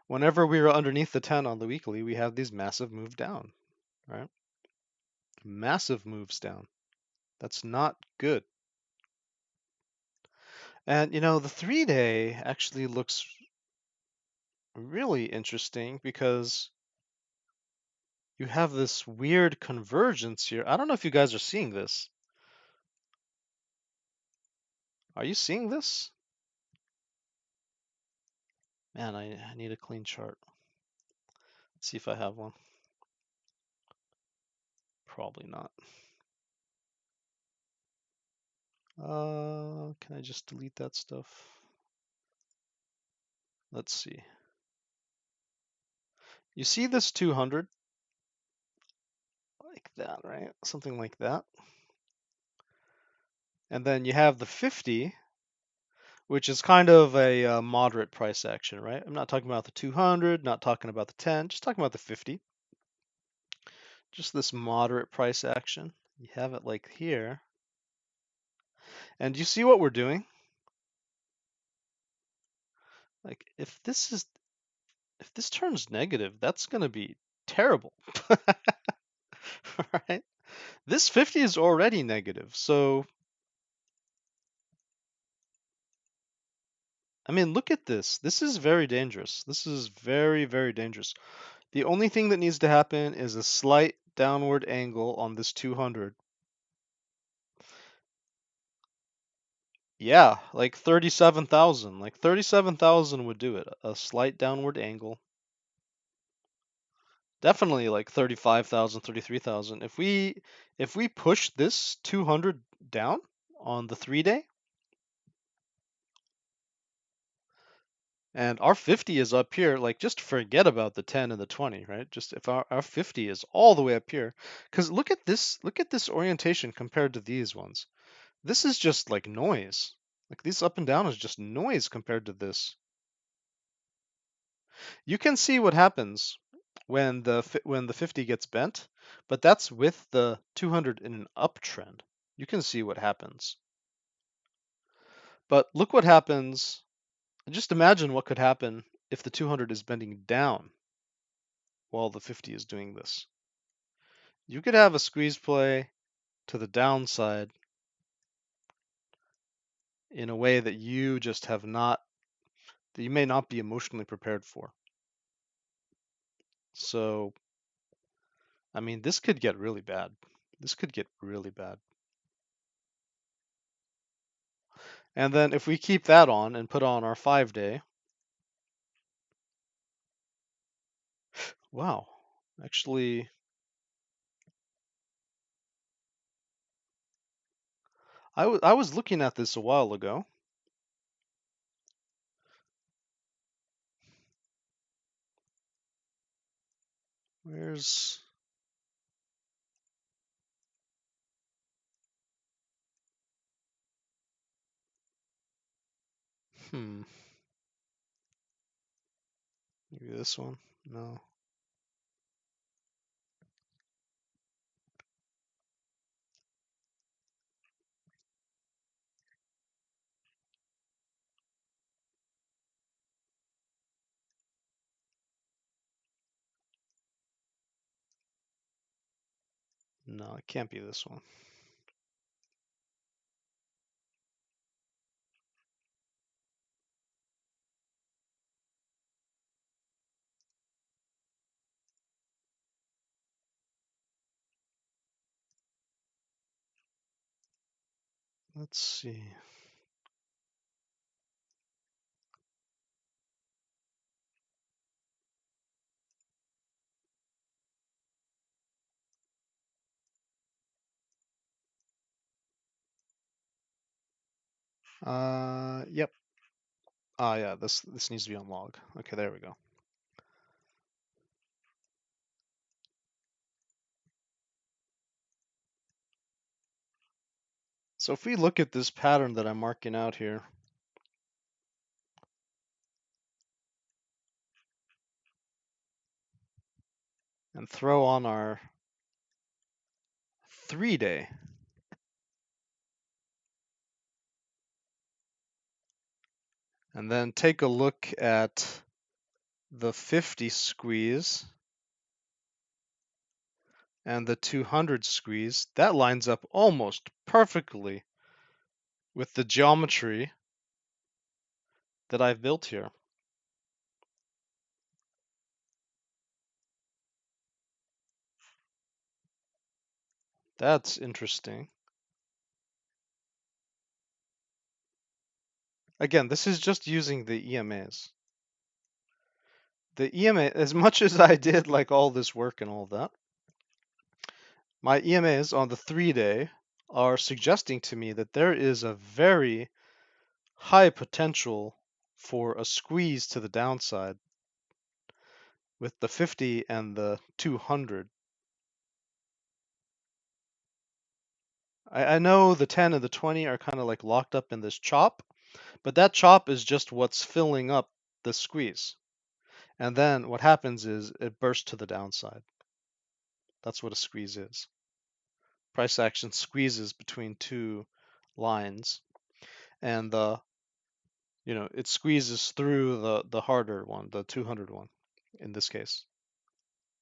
S1: Whenever we are underneath the 10 on the weekly, we have these massive move down, right? Massive moves down. That's not good. And the 3-day actually looks really interesting because you have this weird convergence here. I don't know if you guys are seeing this. Are you seeing this? Man, I need a clean chart. Let's see if I have one. Probably not. Can I just delete that stuff? Let's see. You see this 200? Like that, right? Something like that. And then you have the 50, which is kind of a moderate price action, right? I'm not talking about the 200, not talking about the 10, just talking about the 50. Just this moderate price action. You have it like here. And you see what we're doing? Like if this turns negative, that's going to be terrible. Right? This 50 is already negative. So I mean, look at this. This is very dangerous. This is very, very dangerous. The only thing that needs to happen is a slight downward angle on this 200. Yeah, like 37,000. Like 37,000 would do it. A slight downward angle. Definitely like 35,000, 33,000. If we push this 200 down on the 3-day, and our 50 is up here, like just forget about the 10 and the 20, right? Just if our 50 is all the way up here, because look at this orientation compared to these ones. This is just like noise. Like these up and down is just noise compared to this. You can see what happens when the 50 gets bent, but that's with the 200 in an uptrend. You can see what happens. But look what happens. Just imagine what could happen if the 200 is bending down while the 50 is doing this. You could have a squeeze play to the downside in a way that you just have not, that you may not be emotionally prepared for. So, I mean, this could get really bad. This could get really bad. And then if we keep that on and put on our 5-day, wow, actually, I was looking at this a while ago. Where's, maybe this one? No. No, it can't be this one. Let's see. Yep. Ah, yeah, this needs to be on log. Okay, there we go. So if we look at this pattern that I'm marking out here, and throw on our 3-day, And then take a look at the 50 squeeze and the 200 squeeze. That lines up almost perfectly with the geometry that I've built here. That's interesting. Again, this is just using the EMAs. The EMA, as much as I did like all this work and all that, my EMAs on the 3-day are suggesting to me that there is a very high potential for a squeeze to the downside with the 50 and the 200. I know the 10 and the 20 are kind of like locked up in this chop, but that chop is just what's filling up the squeeze. And then what happens is it bursts to the downside. That's what a squeeze is. Price action squeezes between two lines, and it squeezes through the harder one, the 200 one in this case.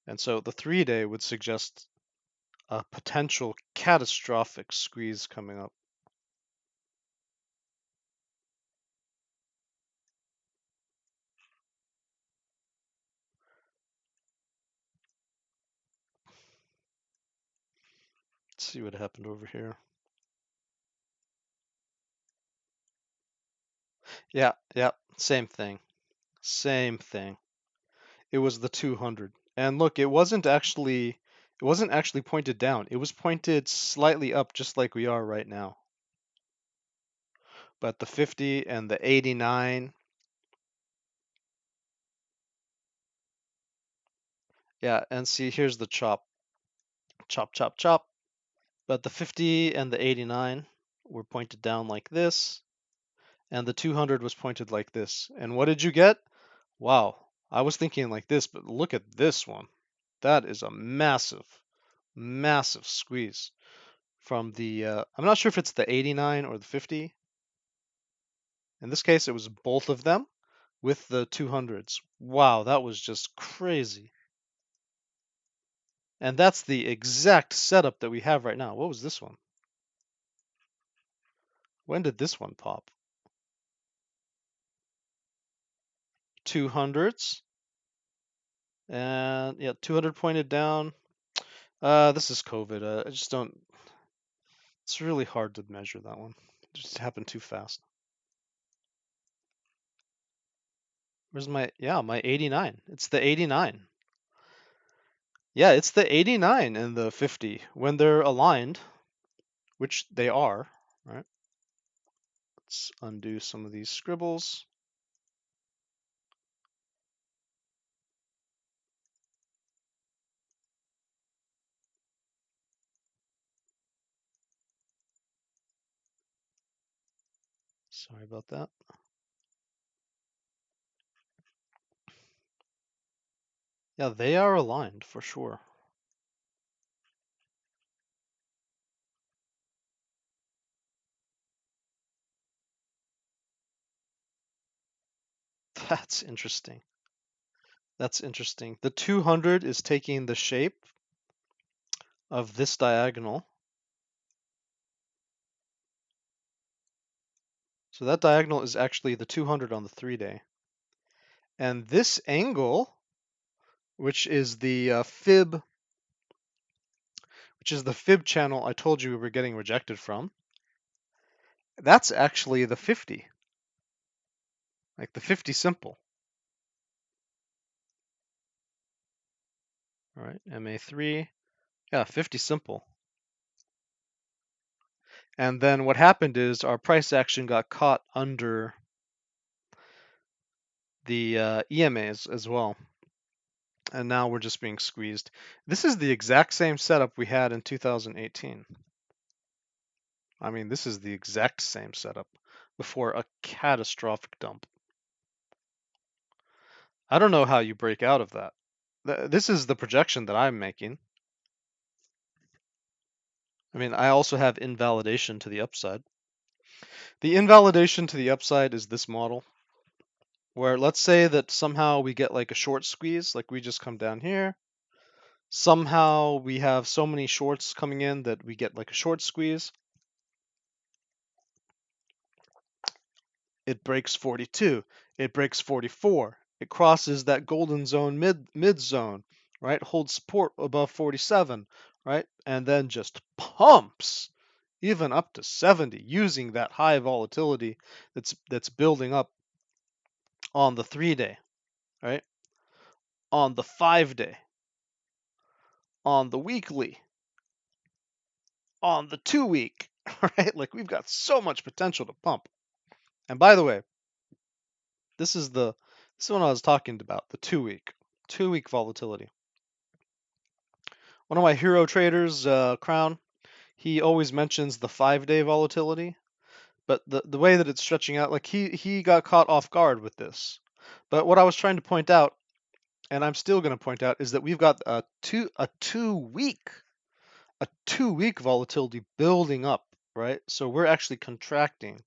S1: And so the 3-day would suggest a potential catastrophic squeeze coming up. Let's see what happened over here. Yeah, same thing. Same thing. It was the 200. And look, it wasn't actually pointed down. It was pointed slightly up just like we are right now. But the 50 and the 89, yeah, and see here's the chop. Chop, chop, chop. But the 50 and the 89 were pointed down like this, and the 200 was pointed like this. And what did you get? Wow, I was thinking like this, but look at this one. That is a massive, massive squeeze from the, I'm not sure if it's the 89 or the 50. In this case, it was both of them with the 200s. Wow, that was just crazy. And that's the exact setup that we have right now. What was this one? When did this one pop? 200s. And yeah, 200 pointed down. This is COVID. I just don't. It's really hard to measure that one. It just happened too fast. Where's my 89. It's the 89. Yeah, it's the 89 and the 50 when they're aligned, which they are, right? Let's undo some of these scribbles. Sorry about that. Yeah, they are aligned for sure. That's interesting. That's interesting. The 200 is taking the shape of this diagonal. So that diagonal is actually the 200 on the 3-day. And this angle, which is the fib channel I told you we were getting rejected from, that's actually the 50. Like the 50 simple. All right, MA3. Yeah, 50 simple. And then what happened is our price action got caught under the EMAs as well. And now we're just being squeezed. This is the exact same setup we had in 2018. I mean, this is the exact same setup before a catastrophic dump. I don't know how you break out of that. This is the projection that I'm making. I mean, I also have invalidation to the upside. The invalidation to the upside is this model. where let's say that somehow we get like a short squeeze, like we just come down here. Somehow we have so many shorts coming in that we get like a short squeeze. It breaks 42. It breaks 44. It crosses that golden zone mid zone, right? Holds support above 47, right? And then just pumps even up to 70 using that high volatility that's building up on the 3-day, right? On the 5-day, on the weekly, on the 2-week, right? Like we've got so much potential to pump. And by the way, this is one I was talking about, the 2-week volatility. One of my hero traders, Crown, he always mentions the 5-day volatility, but the way that it's stretching out, like he got caught off guard with this. But what I was trying to point out, and I'm still going to point out, is that we've got a two week volatility building up, right? So we're actually contracting.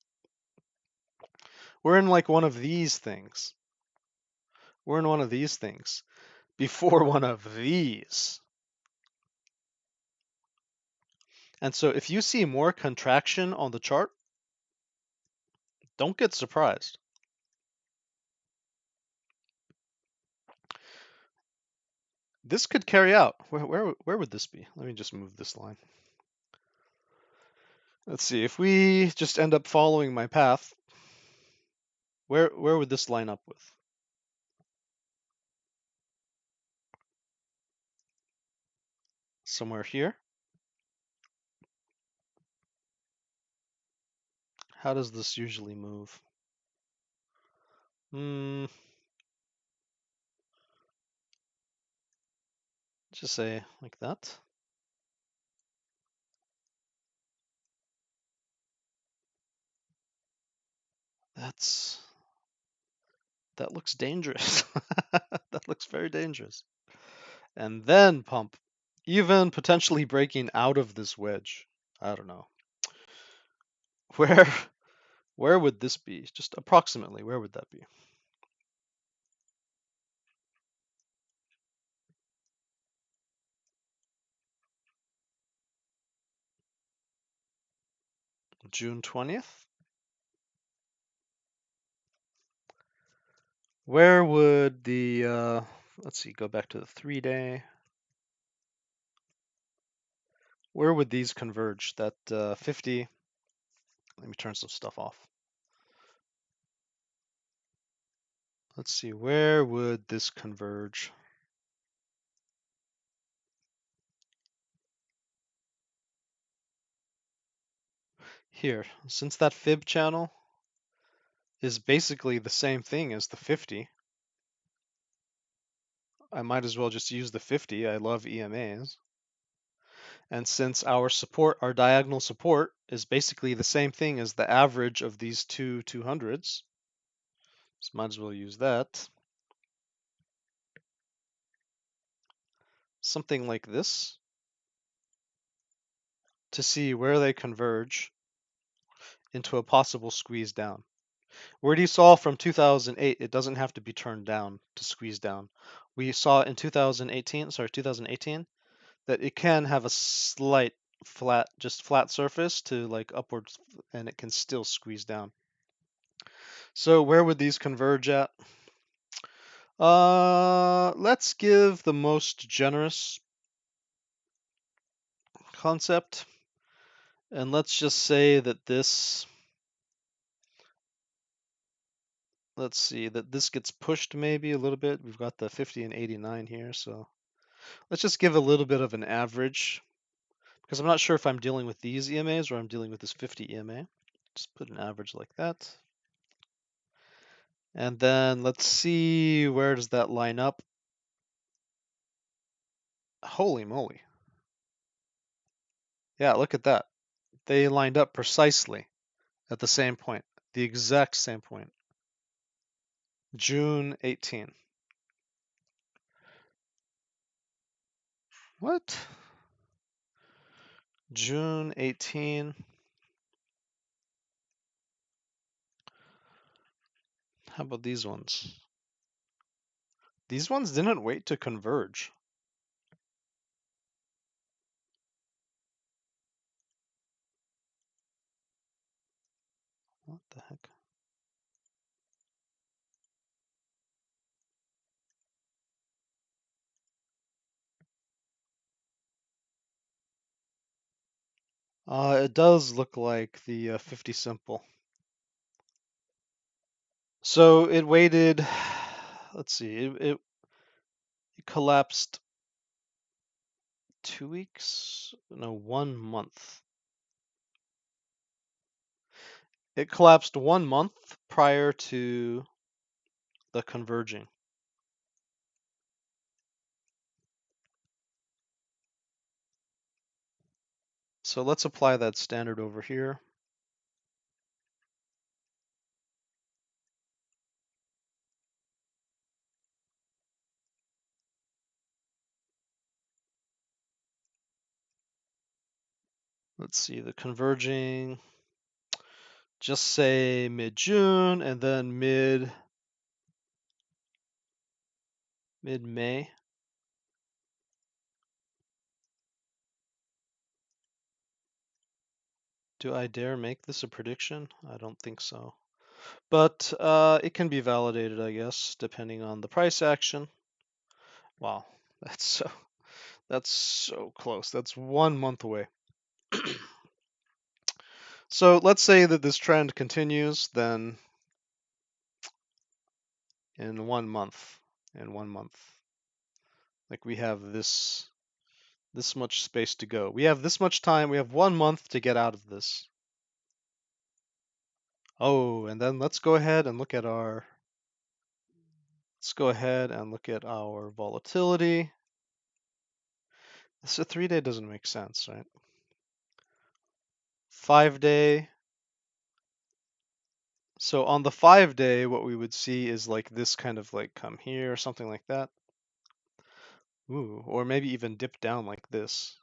S1: We're in like one of these things. We're in one of these things before one of these. And so if you see more contraction on the chart, don't get surprised. This could carry out. Where would this be? Let me just move this line. Let's see. If we just end up following my path, where would this line up with? Somewhere here? How does this usually move? Just say like that. That looks dangerous. That looks very dangerous. And then pump, even potentially breaking out of this wedge. I don't know. Where where would this be? Just approximately, where would that be? June 20th? Where would the let's see, go back to the 3-day. Where would these converge? That 50. Let me turn some stuff off. Let's see, where would this converge? Here, since that fib channel is basically the same thing as the 50, I might as well just use the 50. I love EMAs. And since our diagonal support is basically the same thing as the average of these two 200s, so might as well use that. Something like this to see where they converge into a possible squeeze down. Where do you saw from 2008, it doesn't have to be turned down to squeeze down. We saw in 2018, that it can have a slight flat surface to like upwards, and it can still squeeze down. So where would these converge at? Let's give the most generous concept, and let's just say that this, let's see, that this gets pushed maybe a little bit. We've got the 50 and 89 here, so let's just give a little bit of an average, because I'm not sure if I'm dealing with these EMAs or I'm dealing with this 50 EMA. Just put an average like that. And then let's see, where does that line up? Holy moly. Yeah, look at that. They lined up precisely at the same point, the exact same point. June 18. What? June 18. How about these ones? These ones didn't wait to converge. What the heck? It does look like the 50 simple. So it waited, let's see, it collapsed 2 weeks? No, 1 month. It collapsed 1 month prior to the converging. So let's apply that standard over here. Let's see, the converging, just say mid-June and then mid-May. Do I dare make this a prediction? I don't think so. But it can be validated, I guess, depending on the price action. Wow, that's so close. That's 1 month away. So let's say that this trend continues, then in 1 month, like we have this much space to go. We have this much time. We have 1 month to get out of this. Oh, and then let's go ahead and look at our volatility. So 3-day doesn't make sense, right? 5-day. So on the 5-day, what we would see is like this kind of like come here or something like that. Ooh, or maybe even dip down like this.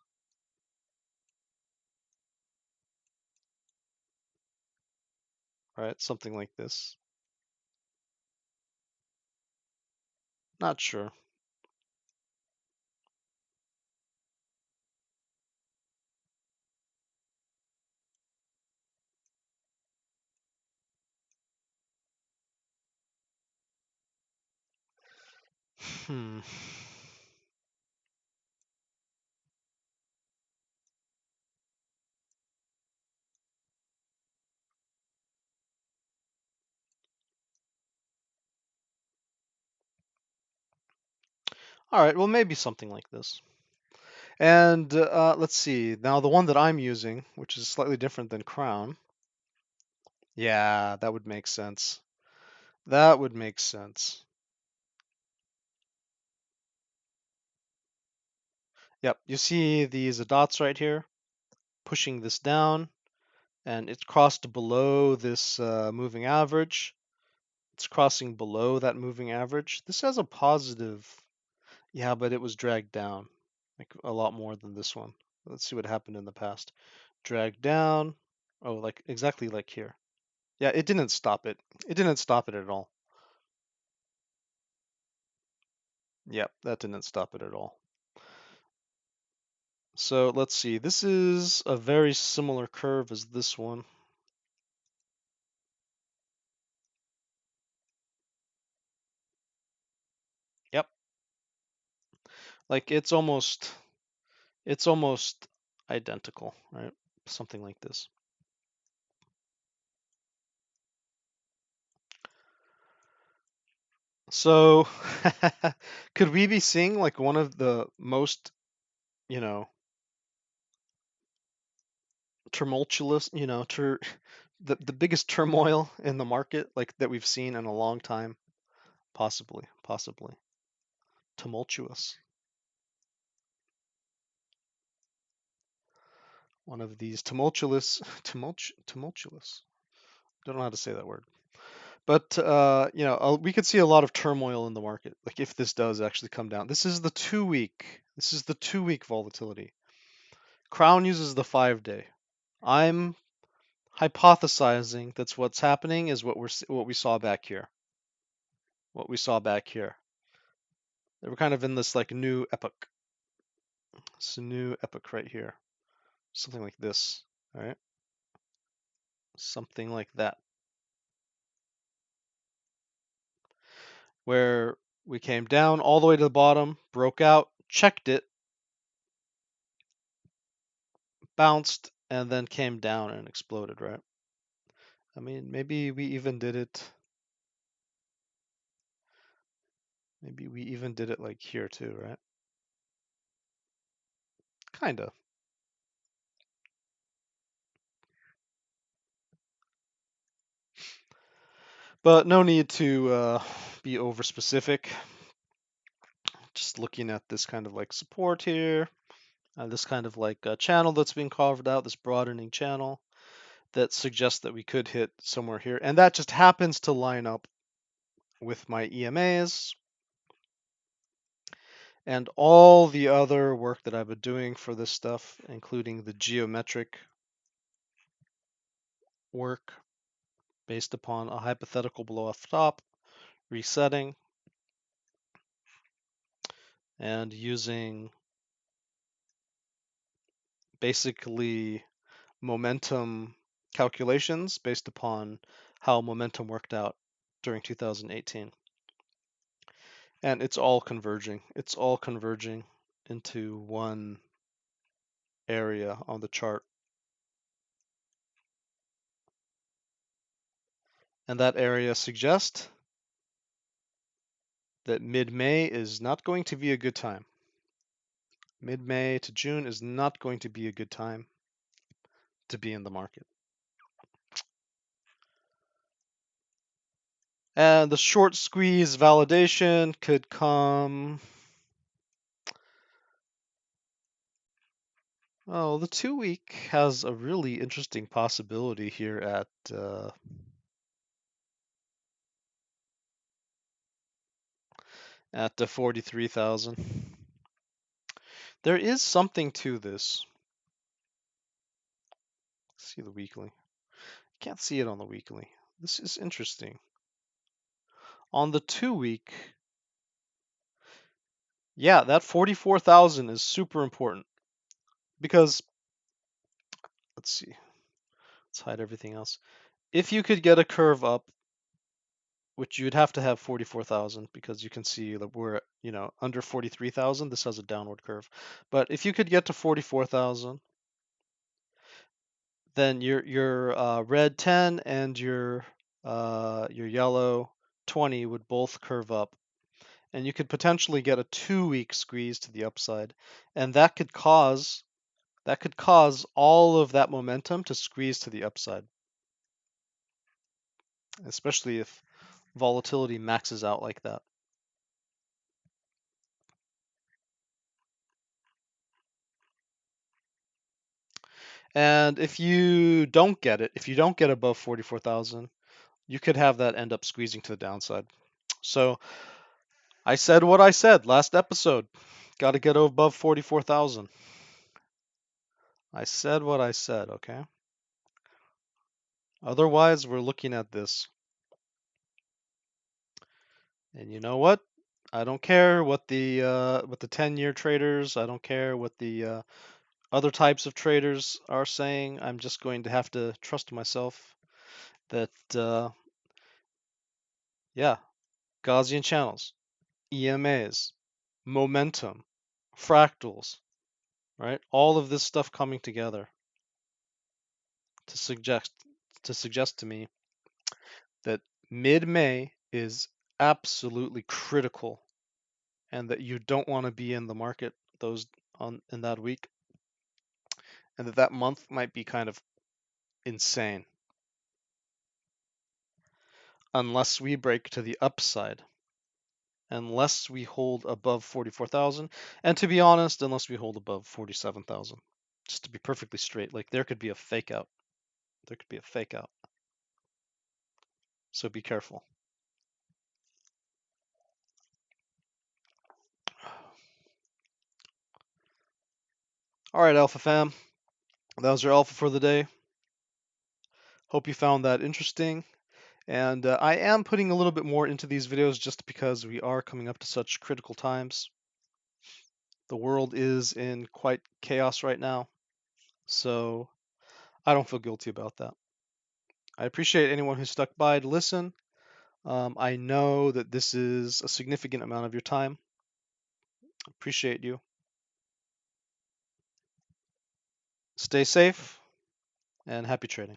S1: Right? Something like this. Not sure. Hmm. All right, well, maybe something like this. And let's see. Now, the one that I'm using, which is slightly different than Crown. Yeah, that would make sense. That would make sense. Yep, you see these dots right here pushing this down, and it's crossed below this moving average. It's crossing below that moving average. This has a positive. Yeah, but it was dragged down like a lot more than this one. Let's see what happened in the past. Dragged down. Oh, like exactly like here. Yeah, it didn't stop it. It didn't stop it at all. Yep, that didn't stop it at all. So let's see. This is a very similar curve as this one. Yep. Like it's almost identical, right? Something like this. So could we be seeing like one of the most, you know, tumultuous, the biggest turmoil in the market like that we've seen in a long time? Possibly, possibly. Tumultuous. One of these tumultuous. Don't know how to say that word. But we could see a lot of turmoil in the market, like if this does actually come down. This is the 2 week. This is the 2 week volatility. Crown uses the 5-day. I'm hypothesizing that's what's happening is what we saw back here. what we saw back here. They were kind of in this like new epoch. It's a new epoch right here. Something like this, all right? Something like that. Where we came down all the way to the bottom, broke out, checked it, bounced, and then came down and exploded, right? I mean, maybe we even did it. Maybe we even did it like here too, right? Kinda. But no need to be over specific. Just looking at this kind of like support here, this kind of like channel that's being carved out, this broadening channel that suggests that we could hit somewhere here. And that just happens to line up with my EMAs and all the other work that I've been doing for this stuff, including the geometric work based upon a hypothetical blow off top, resetting, and using basically momentum calculations based upon how momentum worked out during 2018. And it's all converging. It's all converging into one area on the chart. And that area suggests that mid-May is not going to be a good time. Mid-May to June is not going to be a good time to be in the market. And the short squeeze validation could come. Oh, the 2-week has a really interesting possibility here at the 43,000. There is something to this. Let's see the weekly. Can't see it on the weekly. This is interesting. On the 2-week, yeah, that 44,000 is super important because let's see. Let's hide everything else. If you could get a curve up, which you'd have to have 44,000 because you can see that we're, under 43,000, this has a downward curve. But if you could get to 44,000, then your red 10 and your yellow 20 would both curve up, and you could potentially get a 2-week squeeze to the upside, and that could cause all of that momentum to squeeze to the upside, especially if volatility maxes out like that. And if you don't get it, if you don't get above 44,000, you could have that end up squeezing to the downside. So I said what I said last episode. Got to get above 44,000. I said what I said, okay? Otherwise, we're looking at this. And you know what? I don't care what the 10-year traders, I don't care what the other types of traders are saying. I'm just going to have to trust myself that yeah, Gaussian channels, EMAs, momentum, fractals, right? All of this stuff coming together to suggest to me that mid-May is absolutely critical and that you don't want to be in the market in that week, and that month might be kind of insane unless we break to the upside, unless we hold above 44,000, and to be honest, unless we hold above 47,000. Just to be perfectly straight, like there could be a fake out. There could be a fake out. So be careful. All right, Alpha fam. That was your alpha for the day. Hope you found that interesting. And I am putting a little bit more into these videos just because we are coming up to such critical times. The world is in quite chaos right now, so I don't feel guilty about that. I appreciate anyone who stuck by to listen. I know that this is a significant amount of your time. Appreciate you. Stay safe and happy trading.